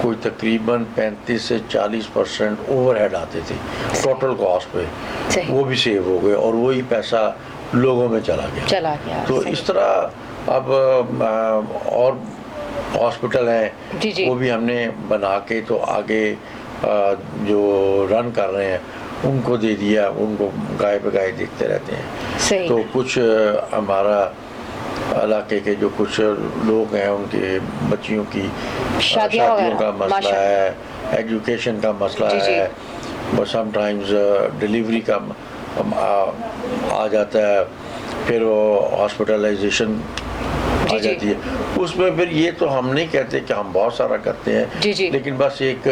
کوئی تقریباً 35 سے 40% اوور ہیڈ آتے تھے ٹوٹل کاسٹ پہ, وہ بھی سیو ہو گئے. اور وہی پیسہ لوگوں میں چلا گیا. تو اس طرح اب اور ہاسپٹل ہیں وہ بھی ہم نے بنا کے تو آگے جو رن کر رہے ہیں ان کو دے دیا, ان کو گائے بہ گائے دیکھتے رہتے ہیں. تو کچھ ہمارا علاقے کے جو کچھ لوگ ہیں ان کے بچیوں کی شادیوں کا مسئلہ ہے, ایجوکیشن کا مسئلہ ہے, سم ٹائمز ڈلیوری کا آ جاتا ہے, پھر وہ ہاسپٹلائزیشن آ جاتی ہے. اس میں پھر یہ تو ہم نہیں کہتے کہ ہم بہت سارا کرتے ہیں, لیکن بس ایک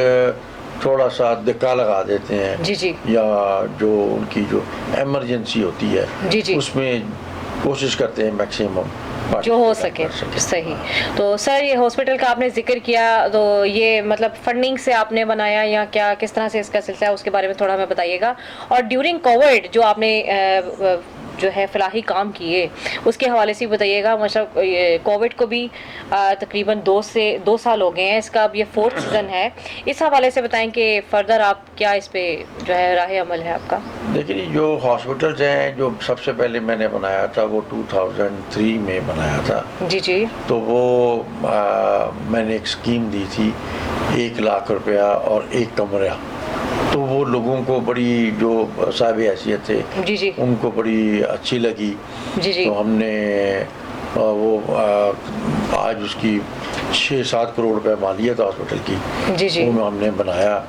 تھوڑا سا دھکا لگا دیتے ہیں, یا جو ان کی جو ایمرجنسی ہوتی ہے اس میں کوشش کرتے ہیں میکسیمم جو ہو سکے. صحیح. تو سر یہ ہاسپٹل کا آپ نے ذکر کیا, تو یہ مطلب فنڈنگ سے آپ نے بنایا یا کیا, کس طرح سے اس کا سلسلہ ہے, اس کے بارے میں تھوڑا ہمیں بتائیے گا. اور ڈیورنگ کووڈ جو آپ نے جو ہے فلاحی کام کیے اس کے حوالے سے بتائیے گا. مطلب کووڈ کو بھی تقریباً 2 سال ہو گئے ہیں, اس کا اب یہ 4th سیزن ہے. اس حوالے سے بتائیں کہ فردر آپ کیا اس پہ جو ہے راہ عمل ہے آپ کا. دیکھیے جو ہاسپٹلز ہیں جو سب سے پہلے میں نے بنایا تھا وہ 2003 میں بنایا تھا. تو وہ میں نے ایک اسکیم دی تھی 1 لاکھ روپیہ اور 1 کمرہ. تو وہ لوگوں کو بڑی جو صاحب حیثیت تھے ان کو بڑی اچھی لگی. تو ہم نے وہ آج اس کی 6-7 کروڑ روپے مالیت ہاسپٹل کی, وہ ہم نے بنایا.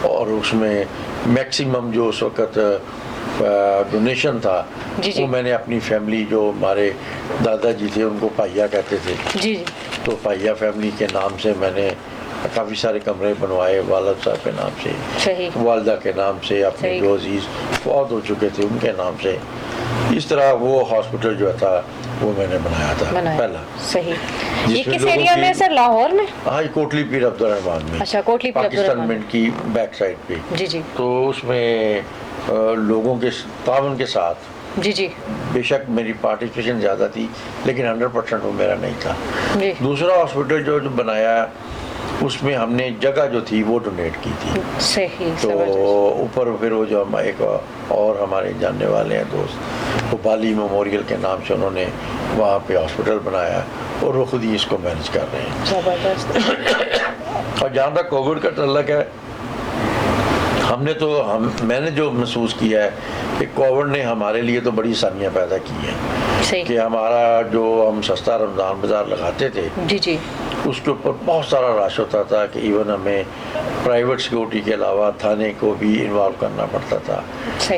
اور اس میں میکسیمم جو اس وقت ڈونیشن تھا وہ میں نے اپنی فیملی جو ہمارے دادا جی تھے ان کو پائیا کہتے تھے, تو پائیا فیملی کے نام سے میں نے کافی سارے کمرے بنوائے, والد صاحب کے نام سے, والدہ کے نام سے, اپنے جو عزیز فوت ہو چکے تھے ان کے نام سے. اس طرح وہ ہاسپٹل جو تھا وہ میں نے بنایا تھا پہلا. صحیح. یہ کس ایریا میں سر؟ لاہور میں؟ ہاں, کوٹلی پیر عبدالرحمان میں. اچھا, کوٹلی پیر پاکستان منٹ کی بیک سائڈ پہ. تو اس میں لوگوں کے تعاون کے ساتھ بے شک میری پارٹیسپیشن زیادہ تھی, لیکن 100% وہ میرا نہیں تھا. دوسرا ہاسپٹل جو بنایا اس میں ہم نے جگہ جو تھی وہ ڈونیٹ کی تھی. تو اوپر پھر وہ جو ہم ایک اور ہمارے جاننے والے ہیں دوست, وہ بالی میموریل کے نام سے انہوں نے وہاں پہ ہاسپٹل بنایا اور وہ خود ہی اس کو مینج کر رہے ہیں. اور جہاں تک کووڈ کا تعلق ہے, میں نے جو محسوس کیا ہے کہ کووڈ نے ہمارے لیے تو بڑی آسانیاں پیدا کی ہیں. کہ ہمارا جو ہم سستا رمضان بازار لگاتے تھے اس کے اوپر بہت سارا رش ہوتا تھا کہ ایون ہمیں پرائیویٹ سیکورٹی کے علاوہ تھانے کو بھی انوالو کرنا پڑتا تھا,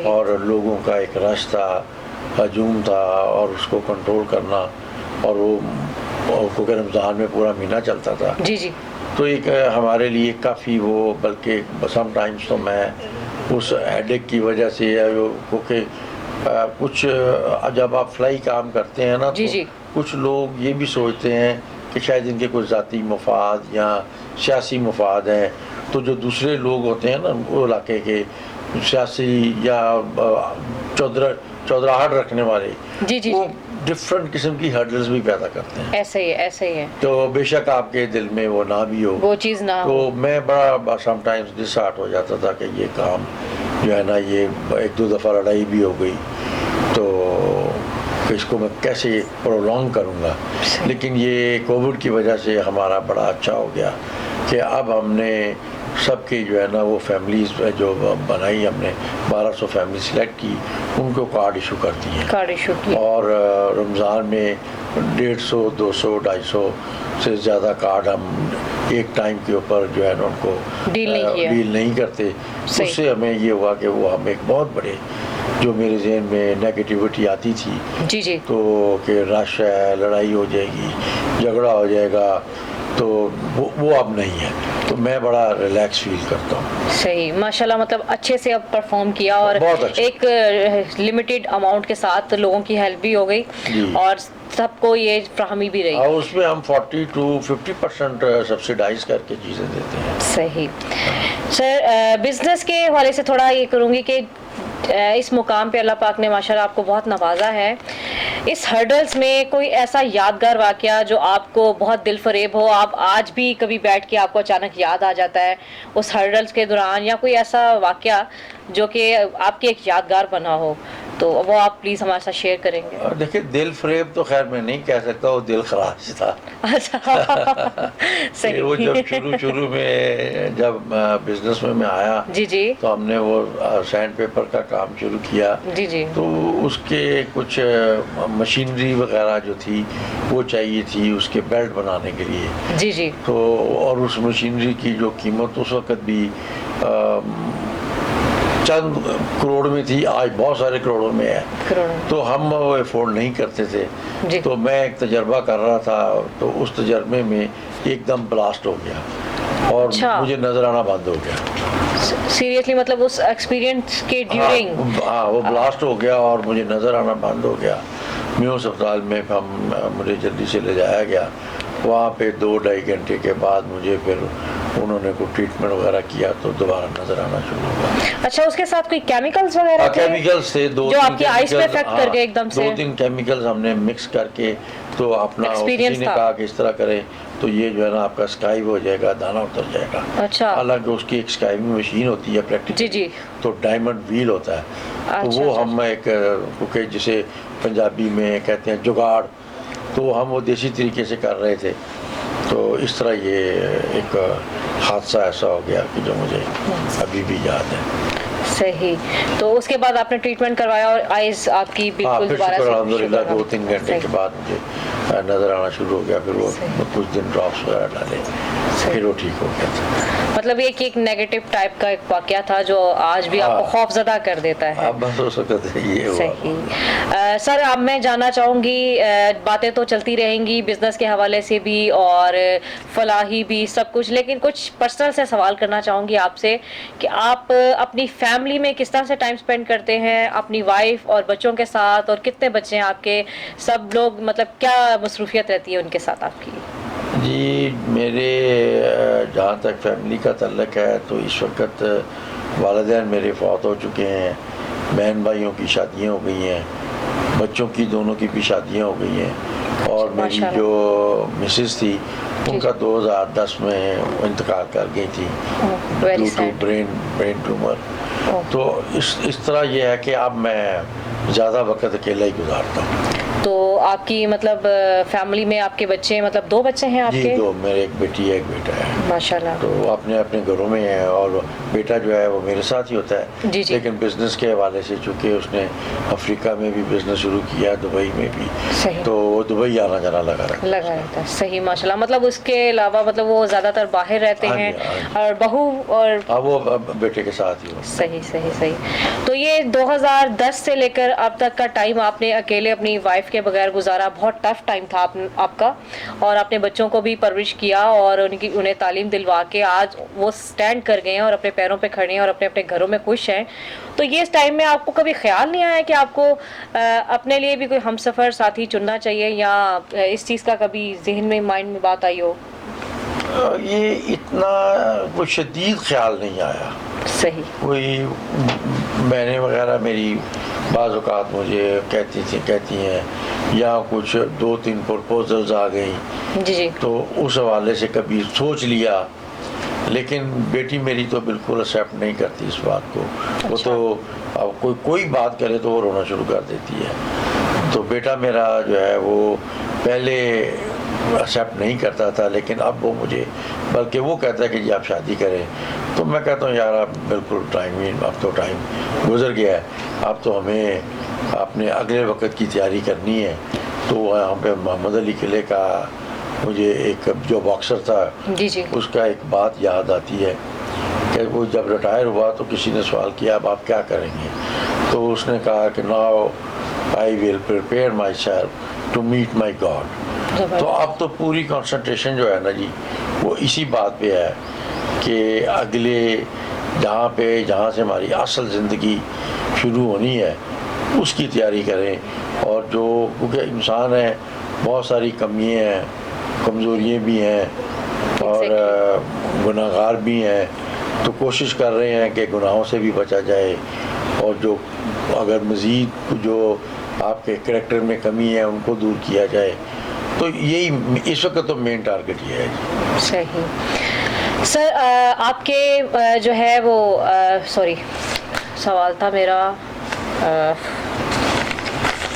اور لوگوں کا ایک رش تھا, ہجوم تھا, اور اس کو کنٹرول کرنا, اور وہ کیونکہ رمضان میں پورا مہینہ چلتا تھا. تو ایک ہمارے لیے کافی وہ, بلکہ سم ٹائمز تو میں اس ہیڈیک کی وجہ سے, کیونکہ کچھ جب آپ فلائی کام کرتے ہیں نا تو کچھ لوگ یہ بھی سوچتے ہیں کہ شاید ان کے کوئی ذاتی مفاد یا سیاسی مفاد ہیں, تو جو دوسرے لوگ ہوتے ہیں نا وہ علاقے کے سیاسی یا چودراہٹ رکھنے والے, وہ ڈفرینٹ قسم کی ہرڈلز بھی پیدا کرتے ہیں. ایسے ہی ہے. تو بے شک آپ کے دل میں وہ نہ بھی ہو, وہ چیز نہ ہو, تو میں بڑا سم ٹائمز ڈسہارٹ ہو جاتا تھا کہ یہ کام جو ہے نا, یہ 1-2 دفعہ لڑائی بھی ہو گئی تو اس کو میں کیسے پرولونگ کروں گا. لیکن یہ کووڈ کی وجہ سے ہمارا بڑا اچھا ہو گیا کہ اب ہم نے سب کی جو ہے نا وہ فیملیز جو بنائی, ہم نے 1200 فیملی سلیکٹ کی, ان کو کارڈ ایشو کر دیے. اور رمضان میں 150, 200, 250 سے زیادہ کارڈ ہم ایک ٹائم کے اوپر جو ہے نا ان کو ڈیل نہیں کرتے. اس سے ہمیں یہ ہوا کہ وہ ہم ایک بہت بڑے جو میرے ذہن میں نیگیٹیوٹی آتی تھی تو کہ رش ہے, لڑائی ہو جائے گی, جھگڑا ہو جائے گا, تو وہ اب نہیں ہے. تو میں بڑا ریلیکس فیل کرتا ہوں. صحیح, ماشاءاللہ. مطلب اچھے سے اب پرفارم کیا, اور ایک لمیٹڈ اماؤنٹ کے ساتھ لوگوں کی ہیلپ بھی ہو گئی, اور سب کو یہ فراہمی بھی رہی. اور اس میں ہم 40 to 50% سبسیڈائز کر کے چیزیں دیتے ہیں. صحیح. سر بزنس کے حوالے سے تھوڑا یہ کروں گی کہ اس مقام پہ اللہ پاک نے ماشاءاللہ آپ کو بہت نوازا ہے. اس ہرڈلز میں کوئی ایسا یادگار واقعہ جو آپ کو بہت دل فریب ہو, آپ آج بھی کبھی بیٹھ کے آپ کو اچانک یاد آ جاتا ہے اس ہرڈلز کے دوران, یا کوئی ایسا واقعہ جو کہ آپ کے ایک یادگار بنا ہو, تو وہ آپ پلیز ہمارے ساتھ شیئر کریں گے. دیکھیں دل فریب تو خیر میں نہیں کہہ سکتا, وہ دل خراش تھا. صحیح. وہ جب شروع میں جب بزنس میں آیا جی تو ہم نے وہ سینڈ پیپر کا کام شروع کیا. جی تو اس کے کچھ مشینری وغیرہ جو تھی وہ چاہیے تھی اس کے بیلٹ بنانے کے لیے. جی تو اور اس مشینری کی جو قیمت اس وقت بھی چند کروڑ میں تھی, آج بہت سارے کروڑوں میں ہے, تو ہم وہ افورڈ نہیں کرتے تھے. تو میں ایک تجربہ کر رہا تھا, تو اس تجربے میں ایک دم بلاسٹ ہو گیا اور مجھے نظر آنا بند ہو گیا. سیریسلی مطلب اس ایکسپیرینس کے ڈیورنگ وہ بلاسٹ ہو گیا اور مجھے نظر آنا بند ہو گیا. میو اسپتال میں مجھے جلدی سے لے جایا گیا. وہاں پہ 2-2.5 گھنٹے کے بعد مجھے پھر انہوں نے کوئی ٹریٹمنٹ وغیرہ کیا تو دوبارہ نظر آنا شروع ہوا. اچھا, اس کے ساتھ کوئی کیمیکلز وغیرہ تھے؟ کیمیکلز تھے, جو آپ کی آئیز پہ افیکٹ کر گئے ایک دم سے. 2-3 کیمیکلز ہم نے مکس کر کے, تو اپنا کسی نے کہا کہ اس طرح کریں تو یہ جو ہے نا آپ کا اسکائیو ہو جائے گا, دانا اتر جائے گا. اچھا. حالانکہ اس کی ایک اسکائیونگ مشین ہوتی ہے پریکٹیکل. جی تو ڈائمنڈ ویل ہوتا ہے. تو وہ ہم ایک کیونکہ جسے پنجابی میں کہتے ہیں جگاڑ, تو ہم وہ دیسی طریقے سے کر رہے تھے. تو اس طرح یہ ایک حادثہ ایسا ہو گیا کہ جو مجھے ابھی بھی یاد ہے. صحیح. تو اس کے بعد آپ نے ٹریٹمنٹ کروایا اور آئیز آپ کی بالکل دوبارہ سے الحمدللہ 2-3 گھنٹے کے بعد مجھے نظر آنا شروع ہو گیا. پھر وہ کچھ دن ڈراپس وغیرہ ڈالے, پھر وہ ٹھیک ہو گیا تھا. مطلب یہ کہ ایک نیگیٹو ٹائپ کا ایک واقعہ تھا جو آج بھی آپ کو خوف زدہ کر دیتا ہے. اب بس ہو سکتا ہے یہ ہوا. صحیح. سر اب میں جاننا چاہوں گی, باتیں تو چلتی رہیں گی بزنس کے حوالے سے بھی اور فلاحی بھی سب کچھ, لیکن کچھ پرسنل سے سوال کرنا چاہوں گی آپ سے کہ آپ اپنی فیملی میں کس طرح سے ٹائم سپینڈ کرتے ہیں, اپنی وائف اور بچوں کے ساتھ, اور کتنے بچے ہیں آپ کے, سب لوگ مطلب کیا مصروفیت رہتی ہے ان کے ساتھ آپ کی؟ جی میرے جہاں تک فیملی کا تعلق ہے تو اس وقت والدین میرے فوت ہو چکے ہیں, بہن بھائیوں کی شادیاں ہو گئی ہیں, بچوں کی دونوں کی بھی شادیاں ہو گئی ہیں, اور میری جو مسز تھی ان کا 2010 میں انتقال کر گئی تھی ڈیو ٹو برین ٹیومر. تو اس طرح یہ ہے کہ اب میں زیادہ وقت اکیلا ہی گزارتا ہوں. تو آپ کی مطلب فیملی میں آپ کے بچے مطلب 2 بچے ہیں آپ کے؟ جی 2, میرے ایک بیٹی ہے ایک بیٹا ہے. ماشاءاللہ. تو وہ اپنے اپنے گھروں میں ہیں, اور بیٹا جو ہے وہ میرے ساتھ ہی ہوتا ہے. لیکن بزنس کے حوالے سے چونکہ اس نے افریقہ میں بھی بزنس شروع کیا, دبئی میں بھی, تو وہ دبئی آنا جانا لگا رہتا ہے. صحیح ماشاءاللہ. مطلب اس کے علاوہ مطلب وہ زیادہ تر باہر رہتے ہیں اور بہو اور وہ بیٹے کے ساتھ ہی. صحیح. تو یہ 2010 سے لے کر اب تک کا ٹائم آپ نے اکیلے اپنی وائف کے بغیر گزارا. بہت ٹف ٹائم تھا آپ کا, اور آپ نے بچوں کو بھی پرورش کیا اور انہیں تعلیم دلوا کے آج وہ سٹینڈ کر گئے ہیں اور اپنے پیروں پہ کھڑے ہیں اور اپنے اپنے گھروں میں خوش ہیں. تو یہ اس ٹائم میں آپ کو کبھی خیال نہیں آیا کہ آپ کو اپنے لیے بھی کوئی ہمسفر ساتھی چننا چاہیے, یا اس چیز کا کبھی ذہن میں مائنڈ میں بات آئی ہو؟ یہ اتنا کوئی شدید خیال نہیں آیا. صحیح. کوئی بہنیں وغیرہ میری بعض اوقات مجھے کہتی ہیں, یا کچھ 2-3 پرپوزلز آ گئیں. جی. تو اس حوالے سے کبھی سوچ لیا, لیکن بیٹی میری تو بالکل ایکسیپٹ نہیں کرتی اس بات کو. وہ تو اب کوئی بات کرے تو وہ رونا شروع کر دیتی ہے. تو بیٹا میرا جو ہے وہ پہلے ایکسیپٹ نہیں کرتا تھا, لیکن اب وہ مجھے بلکہ وہ کہتا ہے کہ جی آپ شادی کریں. تو میں کہتا ہوں یار اب بالکل اب تو ٹائم گزر گیا ہے, اب تو ہمیں اپنے اگلے وقت کی تیاری کرنی ہے. تو وہاں پہ محمد علی قلعے کا مجھے ایک جو باکسر تھا اس کا ایک بات یاد آتی ہے کہ وہ جب ریٹائر ہوا تو کسی نے سوال کیا اب آپ کیا کریں گے, تو اس نے کہا کہ now I will prepare myself to meet my God. تو اب تو پوری کنسنٹریشن جو ہے نا جی وہ اسی بات پہ ہے کہ اگلے جہاں سے ہماری اصل زندگی شروع ہونی ہے اس کی تیاری کریں. اور جو کیونکہ انسان ہے بہت ساری کمیاں ہیں, کمزوریاں بھی ہیں اور گناہ گار بھی ہیں, تو کوشش کر رہے ہیں کہ گناہوں سے بھی بچا جائے, اور جو اگر مزید جو آپ کے کریکٹر میں کمی ہے ان کو دور کیا جائے. تو یہی اس وقت تو مین ٹارگٹ یہ ہے. صحیح. سر آپ کے جو ہے وہ سوال تھا میرا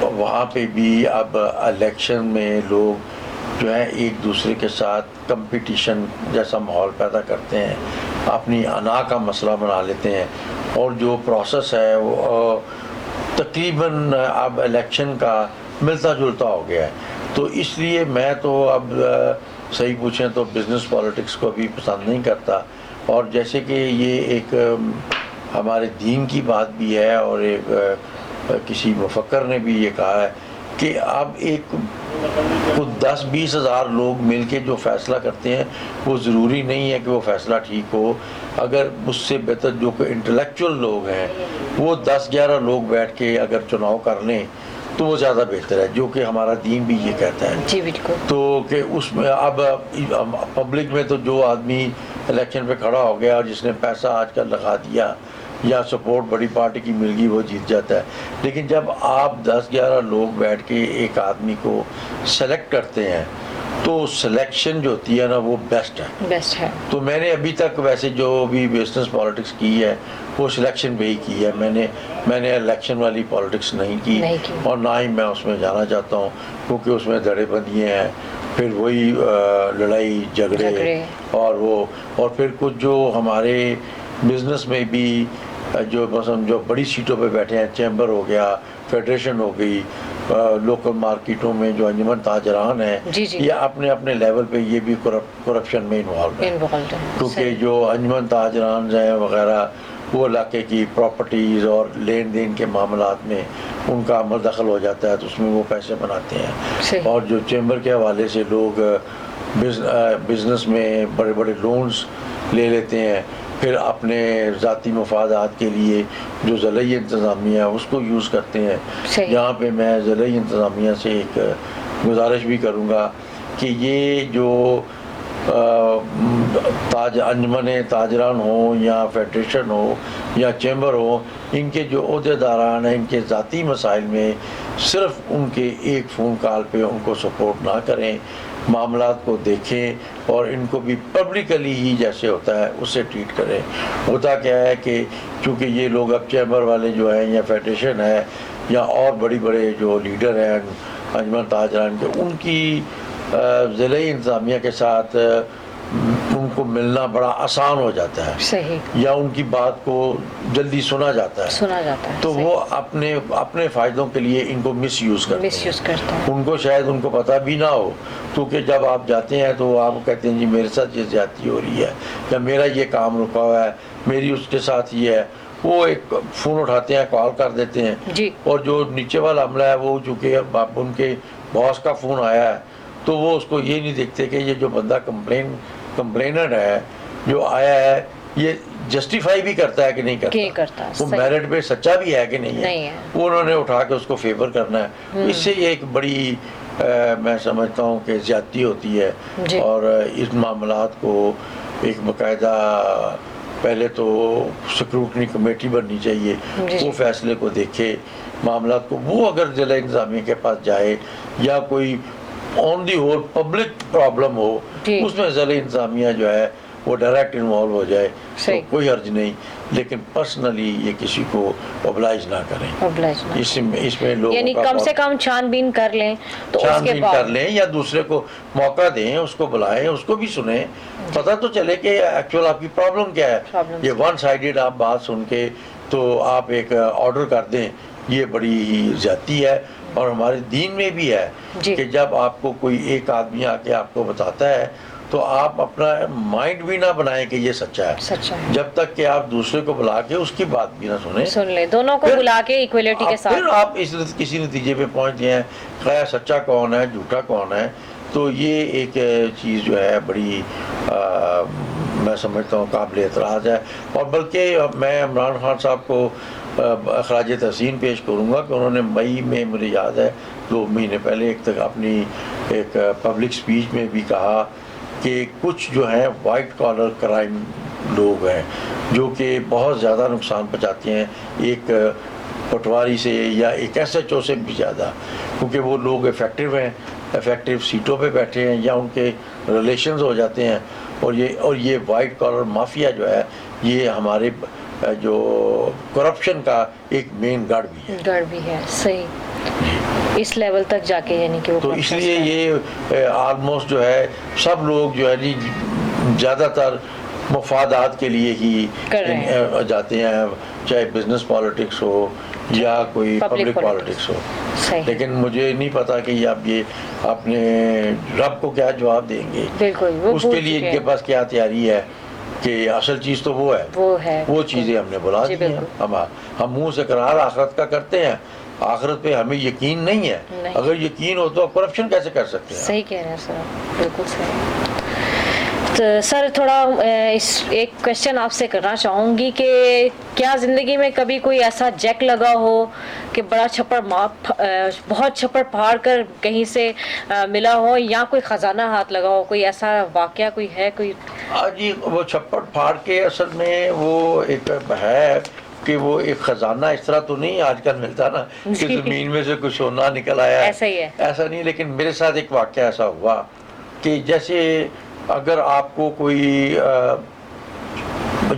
وہاں پہ بھی اب الیکشن میں لوگ جو ہے ایک دوسرے کے ساتھ کمپٹیشن جیسا ماحول پیدا کرتے ہیں، اپنی انا کا مسئلہ بنا لیتے ہیں، اور جو پروسیس ہے وہ تقریباً اب الیکشن کا ملتا جلتا ہو گیا ہے. تو اس لیے میں تو اب صحیح پوچھیں تو بزنس پالیٹکس کو بھی پسند نہیں کرتا. اور جیسے کہ یہ ایک ہمارے دین کی بات بھی ہے، اور ایک کسی مفکر نے بھی یہ کہا ہے کہ اب ایک 10-20 ہزار لوگ مل کے جو فیصلہ کرتے ہیں وہ ضروری نہیں ہے کہ وہ فیصلہ ٹھیک ہو. اگر اس سے بہتر جو کہ انٹلیکچوئل لوگ ہیں وہ 10-11 لوگ بیٹھ کے اگر چناؤ کر لیں تو وہ زیادہ بہتر ہے، جو کہ ہمارا دین بھی یہ کہتا ہے. جی بالکل. تو کہ اس میں اب پبلک میں تو جو آدمی الیکشن پہ کھڑا ہو گیا اور جس نے پیسہ آج کل لگا دیا یا سپورٹ بڑی پارٹی کی مل گئی وہ جیت جاتا ہے. لیکن جب آپ 10-11 لوگ بیٹھ کے ایک آدمی کو سلیکٹ کرتے ہیں تو سلیکشن جو ہوتی ہے نا وہ بیسٹ ہے. تو میں نے ابھی تک ویسے جو بھی بزنس پالیٹکس کی ہے وہ سلیکشن پہ ہی کی ہے. میں نے الیکشن والی پالیٹکس نہیں کی اور نہ ہی میں اس میں جانا چاہتا ہوں، کیونکہ اس میں دھڑے بندیاں ہیں، پھر وہی لڑائی جھگڑے اور پھر کچھ جو ہمارے بزنس میں بھی جو مثلا جو بڑی سیٹوں پہ بیٹھے ہیں، چیمبر ہو گیا، فیڈریشن ہو گئی، لوکل مارکیٹوں میں جو انجمن تاجران ہیں یہ اپنے اپنے لیول پہ یہ بھی کرپشن میں انوالو ہیں، کیونکہ جو انجمن تاجران ہیں وغیرہ وہ علاقے کی پراپرٹیز اور لین دین کے معاملات میں ان کا عمل دخل ہو جاتا ہے تو اس میں وہ پیسے بناتے ہیں. اور جو چیمبر کے حوالے سے لوگ بزنس میں بڑے بڑے لونز لے لیتے ہیں، پھر اپنے ذاتی مفادات کے لیے جو ضلعی انتظامیہ ہے اس کو یوز کرتے ہیں. یہاں پہ میں ضلعی انتظامیہ سے ایک گزارش بھی کروں گا کہ یہ جو انجمن تاجران ہوں یا فیڈریشن ہو یا چیمبر ہو، ان کے جو عہدیداران ہیں ان کے ذاتی مسائل میں صرف ان کے ایک فون کال پہ ان کو سپورٹ نہ کریں، معاملات کو دیکھیں اور ان کو بھی پبلکلی ہی جیسے ہوتا ہے اس سے ٹریٹ کریں. ہوتا کیا ہے کہ چونکہ یہ لوگ اب چیمبر والے جو ہیں یا فیڈریشن ہے یا اور بڑے جو لیڈر ہیں انجمن تاجران کے، ان کی ضلعی انتظامیہ کے ساتھ ان کو ملنا بڑا آسان ہو جاتا ہے، یا ان کی بات کو جلدی سنا جاتا ہے تو وہ اپنے فائدوں کے لیے ان کو مس یوز کرتے ہیں. ان کو شاید ان کو پتہ بھی نہ ہو، کیونکہ جب آپ جاتے ہیں تو آپ کہتے ہیں جی میرے ساتھ یہ زیادتی ہو رہی ہے یا میرا یہ کام رکا ہوا ہے، میری اس کے ساتھ یہ ہے. وہ ایک فون اٹھاتے ہیں، کال کر دیتے ہیں، اور جو نیچے والا عملہ ہے وہ چونکہ اب ان کے باس کا فون آیا ہے تو وہ اس کو یہ نہیں دیکھتے کہ یہ جو بندہ کمپلینر ہے جو آیا ہے یہ جسٹیفائی بھی کرتا ہے کہ نہیں کرتا، وہ میرٹ پہ سچا بھی ہے کہ نہیں ہے. وہ انہوں نے اٹھا کے اس کو فیور کرنا ہے. اس سے یہ ایک بڑی میں سمجھتا ہوں کہ زیادتی ہوتی ہے. اور اس معاملات کو ایک باقاعدہ پہلے تو سکروٹنی کمیٹی بننی چاہیے، وہ فیصلے کو دیکھے معاملات کو. وہ اگر ضلع انتظامیہ کے پاس جائے یا کوئی آن دی ہول پبلک پرابلم ہو اس میں ضلع انتظامیہ جو ہے وہ ڈائریکٹ انوالو ہو جائے تو کوئی حرج نہیں. لیکن پرسنلی یہ کسی کو اوبلائز نہ کریں. اس میں لوگ یعنی کم سے کم چھان بین کر لیں تو اس کے بعد کر لیں یا دوسرے کو موقع دیں، اس کو بلائیں، اس کو بھی سنیں، پتہ تو چلے کہ ایکچوئل آپ کی پرابلم کیا ہے. یہ ون سائیڈڈ آپ بات سن کے تو آپ ایک آرڈر کر دیں، یہ بڑی ہی زیادتی ہے. اور ہمارے دین میں بھی ہے کہ جب آپ کو کوئی ایک آدمی آ کے آپ کو بتاتا ہے تو آپ اپنا مائنڈ بھی نہ بنائیں کہ یہ سچا ہے، جب تک کہ آپ دوسرے کو بلا کے اس کی بات بھی نہ سن لیں، دونوں کو بلا کے ایکویلٹی کے ساتھ پھر آپ کسی نتیجے پہ پہنچتے ہیں خیر سچا کون ہے جھوٹا کون ہے. تو یہ ایک چیز جو ہے بڑی میں سمجھتا ہوں قابل اعتراض ہے. اور بلکہ میں عمران خان صاحب کو اخراج تحسین پیش کروں گا کہ انہوں نے مئی میں مجھے یاد ہے 2 مہینے پہلے اپنی ایک پبلک سپیچ میں بھی کہا کہ کچھ جو ہیں وائٹ کالر کرائم لوگ ہیں جو کہ بہت زیادہ نقصان پہنچاتے ہیں ایک پٹواری سے یا ایک ایس ایچ او سے بھی زیادہ، کیونکہ وہ لوگ افیکٹو سیٹوں پہ بیٹھے ہیں یا ان کے ریلیشنز ہو جاتے ہیں. اور یہ وائٹ کالر مافیا جو ہے یہ ہمارے جو کرپشن کا ایک مین گڑھ بھی ہے. صحیح. اس لیول تک جا کے یعنی کہ وہ تو اس لیے یہ آلموسٹ جو ہے سب لوگ جو ہے جی زیادہ تر مفادات کے لیے ہی جاتے ہیں، چاہے بزنس پالیٹکس ہو یا کوئی پبلک پالیٹکس ہو. لیکن مجھے نہیں پتا کہ یہ اپنے رب کو کیا جواب دیں گے، اس کے لیے ان کے پاس کیا تیاری ہے، کہ اصل چیز تو وہ ہے، وہ چیزیں ہم نے بلا دی ہیں. ہم منہ سے اقرار آخرت کا کرتے ہیں، آخرت پہ ہمیں یقین نہیں ہے. اگر یقین ہو تو کرپشن کیسے کر سکتے ہیں؟ صحیح کہہ رہے ہیں سر، بالکل صحیح. تو سر تھوڑا ایک کویشچن آپ سے کرنا چاہوں گی کہ کیا زندگی میں کبھی کوئی ایسا جیک لگا ہو کہ بہت چھپڑ پھاڑ کر کہیں سے ملا ہو، یا کوئی خزانہ ہاتھ لگا ہو، کوئی ایسا واقعہ کوئی ہے؟ کوئی جی وہ چھپڑ پھاڑ کے اصل میں وہ ایک ہے کہ وہ ایک خزانہ اس طرح تو نہیں آج کل ملتا نا کہ زمین میں سے کچھ سونا نکل آیا، ایسا ہی ہے، ایسا نہیں. لیکن میرے ساتھ ایک واقعہ ایسا ہوا کہ جیسے اگر آپ کو کوئی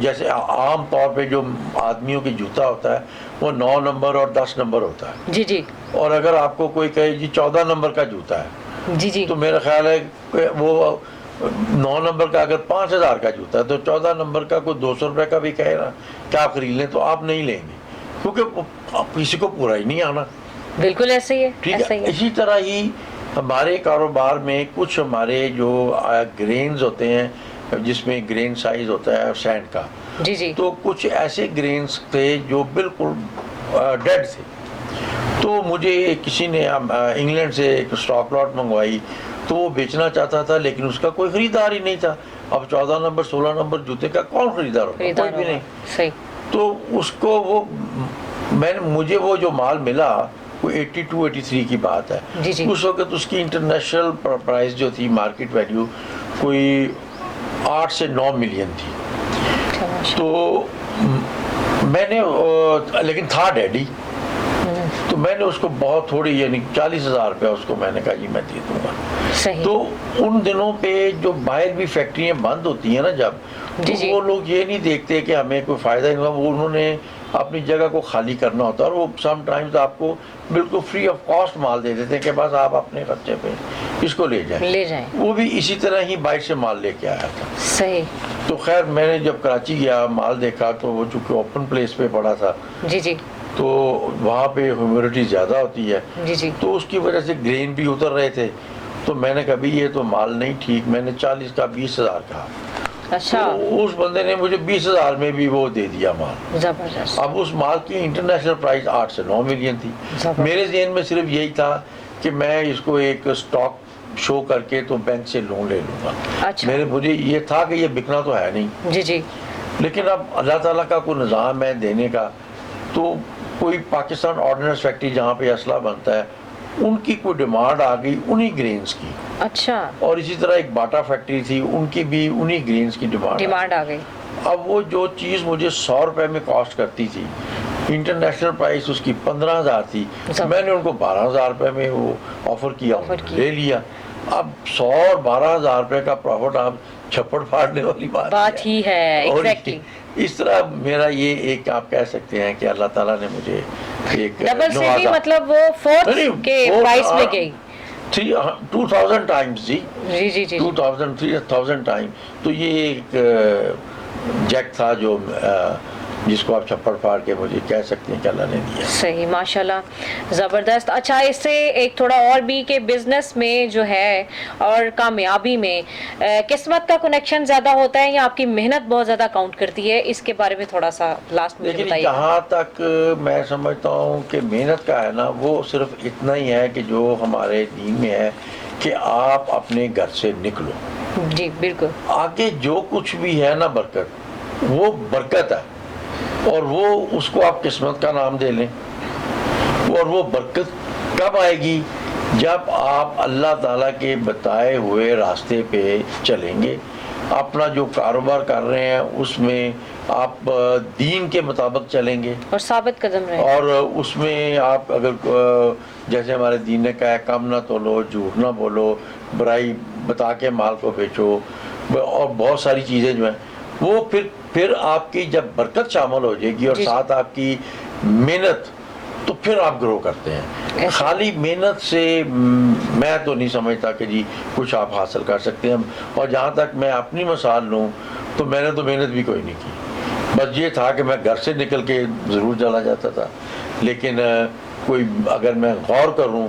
جیسے عام طور پہ جو آدمیوں کی جوتا ہوتا ہے وہ 9 نمبر اور 10 نمبر ہوتا ہے جی جی، اور اگر آپ کو کوئی کہے جی 14 نمبر کا جوتا ہے جی جی، تو میرا خیال ہے کہ وہ 9 نمبر کا اگر 5,000 کا جوتا ہے تو 14 نمبر کا کوئی 200 روپے کا بھی کہے نا کہ آپ خرید لیں تو آپ نہیں لیں گے، کیونکہ کسی کو پورا ہی نہیں آنا. بالکل ایسے ہی ہے. ٹھیک ہے. اسی طرح ہی ہمارے کاروبار میں کچھ ہمارے جو گرینز ہوتے ہیں جس میں گرین سائز ہوتا ہے سینڈ کا، جی جی، تو کچھ ایسے گرینز تھے جو بالکل ڈیڈ تھے. تو مجھے کسی نے انگلینڈ سے ایک اسٹاک لاٹ منگوائی تو وہ بیچنا چاہتا تھا لیکن اس کا کوئی خریدار ہی نہیں تھا. اب 14 نمبر 16 نمبر جوتے کا کون خریدار ہوگا؟ کوئی بھی نہیں. صحیح. تو اس کو مجھے وہ جو مال ملا وہ 82-83 کی بات ہے. اس وقت اس کی انٹرنیشنل پرائز جو تھی مارکیٹ ویلیو کوئی 8 سے 9 ملین تھی. تو میں نے لیکن تھا ڈیڈی، تو میں نے اس کو بہت تھوڑی یعنی 40,000 روپیہ اس کو میں نے کہا جی میں دے دوں گا. تو ان دنوں پہ جو باہر بھی فیکٹریاں بند ہوتی ہیں نا جب، تو وہ لوگ یہ نہیں دیکھتے کہ ہمیں کوئی فائدہ نہیں ہوا، وہ انہوں نے اپنی جگہ کو خالی کرنا ہوتا ہے اور وہ سم ٹائمز آپ کو بالکل فری آف کاسٹ مال دے دیتے ہیں کہ بس آپ اپنے خرچے پہ اس کو لے جائیں. وہ بھی اسی طرح ہی باہر سے مال لے کے آیا تھا. صحیح. تو خیر میں نے جب کراچی گیا مال دیکھا تو وہ چونکہ اوپن پلیس پہ پڑا تھا جی جی، تو وہاں پہ ہیومیڈیٹی زیادہ ہوتی ہے جی جی، تو اس کی وجہ سے گرین بھی اتر رہے تھے. تو میں نے کہا بھی یہ تو مال نہیں ٹھیک، میں نے 40 کا 20,000 کہا. اچھا. تو اس بندے نے مجھے 20,000 میں بھی وہ دے دیا مال. زبردست. اب اس مال کی انٹرنیشنل پرائز 8 سے 9 ملین تھی. میرے ذہن میں صرف یہی تھا کہ میں اس کو ایک اسٹاک شو کر کے تو بینک سے لون لے لوں گا. مجھے یہ تھا کہ یہ بکنا تو ہے نہیں. جی جی. لیکن اب اللہ تعالیٰ کا کوئی نظام ہے دینے کا. تو کوئی پاکستان آرڈننس فیکٹری جہاں پہ اسلحہ بنتا ہے ان کی کوئی ڈیمانڈ آ گئی انہی گرینز کی. اچھا. اور اسی طرح ایک باٹا فیکٹری تھی ان کی بھی انہی گرینز کی ڈیمانڈ آ گئی. اب وہ جو چیز مجھے 100 روپے میں کاسٹ کرتی تھی انٹرنیشنل پرائس اس کی 15,000 تھی، میں نے ان کو 12,000 روپے میں وہ آفر کیا، لے لیا. اب 100 اور 12,000 روپے کا پروفٹ آپ چھپڑ پھاڑنے والی بات ہی ہے. ایگزیکٹلی. اس طرح میرا یہ ایک آپ کہہ سکتے ہیں کہ اللہ تعالیٰ نے مجھے ایک ڈبل سے بھی مطلب وہ 4 کے پرائس میں گئی 2000 ٹائمز. جی جی جی 3000 ٹائم. تو یہ ایک جیک تھا جو جس کو آپ چھپڑ پھاڑ کے مجھے کہہ سکتے ہیں کہ اللہ نے دیا. صحیح، ماشاءاللہ، زبردست. اچھا، اس سے ایک تھوڑا اور بھی کہ بزنس میں جو ہے اور کامیابی میں قسمت کا کنیکشن زیادہ ہوتا ہے یا آپ کی محنت بہت زیادہ کاؤنٹ کرتی ہے؟ اس کے بارے میں تھوڑا سا لاسٹ میں بتائیے. جہاں تک میں سمجھتا ہوں کہ محنت کا ہے نا وہ صرف اتنا ہی ہے کہ جو ہمارے دین میں ہے کہ آپ اپنے گھر سے نکلو. جی بالکل. آگے جو کچھ بھی ہے نا برکت، وہ برکت ہے اور وہ اس کو آپ قسمت کا نام دے لیں. اور وہ برکت کب آئے گی؟ جب آپ اللہ تعالیٰ کے بتائے ہوئے راستے پہ چلیں گے، اپنا جو کاروبار کر رہے ہیں اس میں آپ دین کے مطابق چلیں گے اور ثابت قدم رہیں، اور اس میں آپ اگر جیسے ہمارے دین نے کہا ہے کم نہ تولو، جھوٹ نہ بولو، برائی بتا کے مال کو بیچو، اور بہت ساری چیزیں جو ہیں وہ پھر آپ کی جب برکت شامل ہو جائے گی اور ساتھ آپ کی محنت تو پھر آپ گرو کرتے ہیں. خالی محنت سے میں تو نہیں سمجھتا کہ جی کچھ آپ حاصل کر سکتے ہیں. اور جہاں تک میں اپنی مثال لوں تو میں نے تو محنت بھی کوئی نہیں کی. بس یہ تھا کہ میں گھر سے نکل کے ضرور چلا جاتا تھا, لیکن کوئی اگر میں غور کروں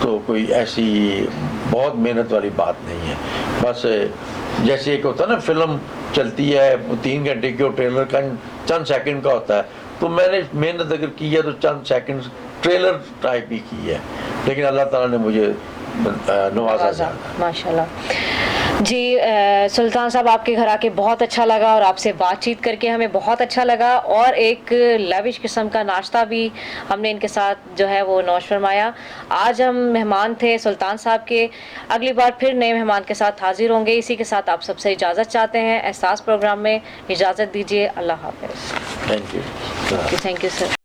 تو کوئی ایسی بہت محنت والی بات نہیں ہے. بس جیسے ایک ہوتا ہے نا, فلم چلتی ہے 3 گھنٹے کی اور ٹریلر کا چند سیکنڈ کا ہوتا ہے, تو میں نے محنت اگر کی ہے تو چند سیکنڈ ٹریلر ٹائپ ہی کی ہے, لیکن اللہ تعالیٰ نے مجھے نوازا. ماشاءاللہ. جی سلطان صاحب, آپ کے گھر آ کے بہت اچھا لگا اور آپ سے بات چیت کر کے ہمیں بہت اچھا لگا, اور ایک لیوش قسم کا ناشتہ بھی ہم نے ان کے ساتھ جو ہے وہ نوش فرمایا. آج ہم مہمان تھے سلطان صاحب کے, اگلی بار پھر نئے مہمان کے ساتھ حاضر ہوں گے. اسی کے ساتھ آپ سب سے اجازت چاہتے ہیں. احساس پروگرام میں اجازت دیجیے. اللہ حافظ. Thank you. Thank you sir.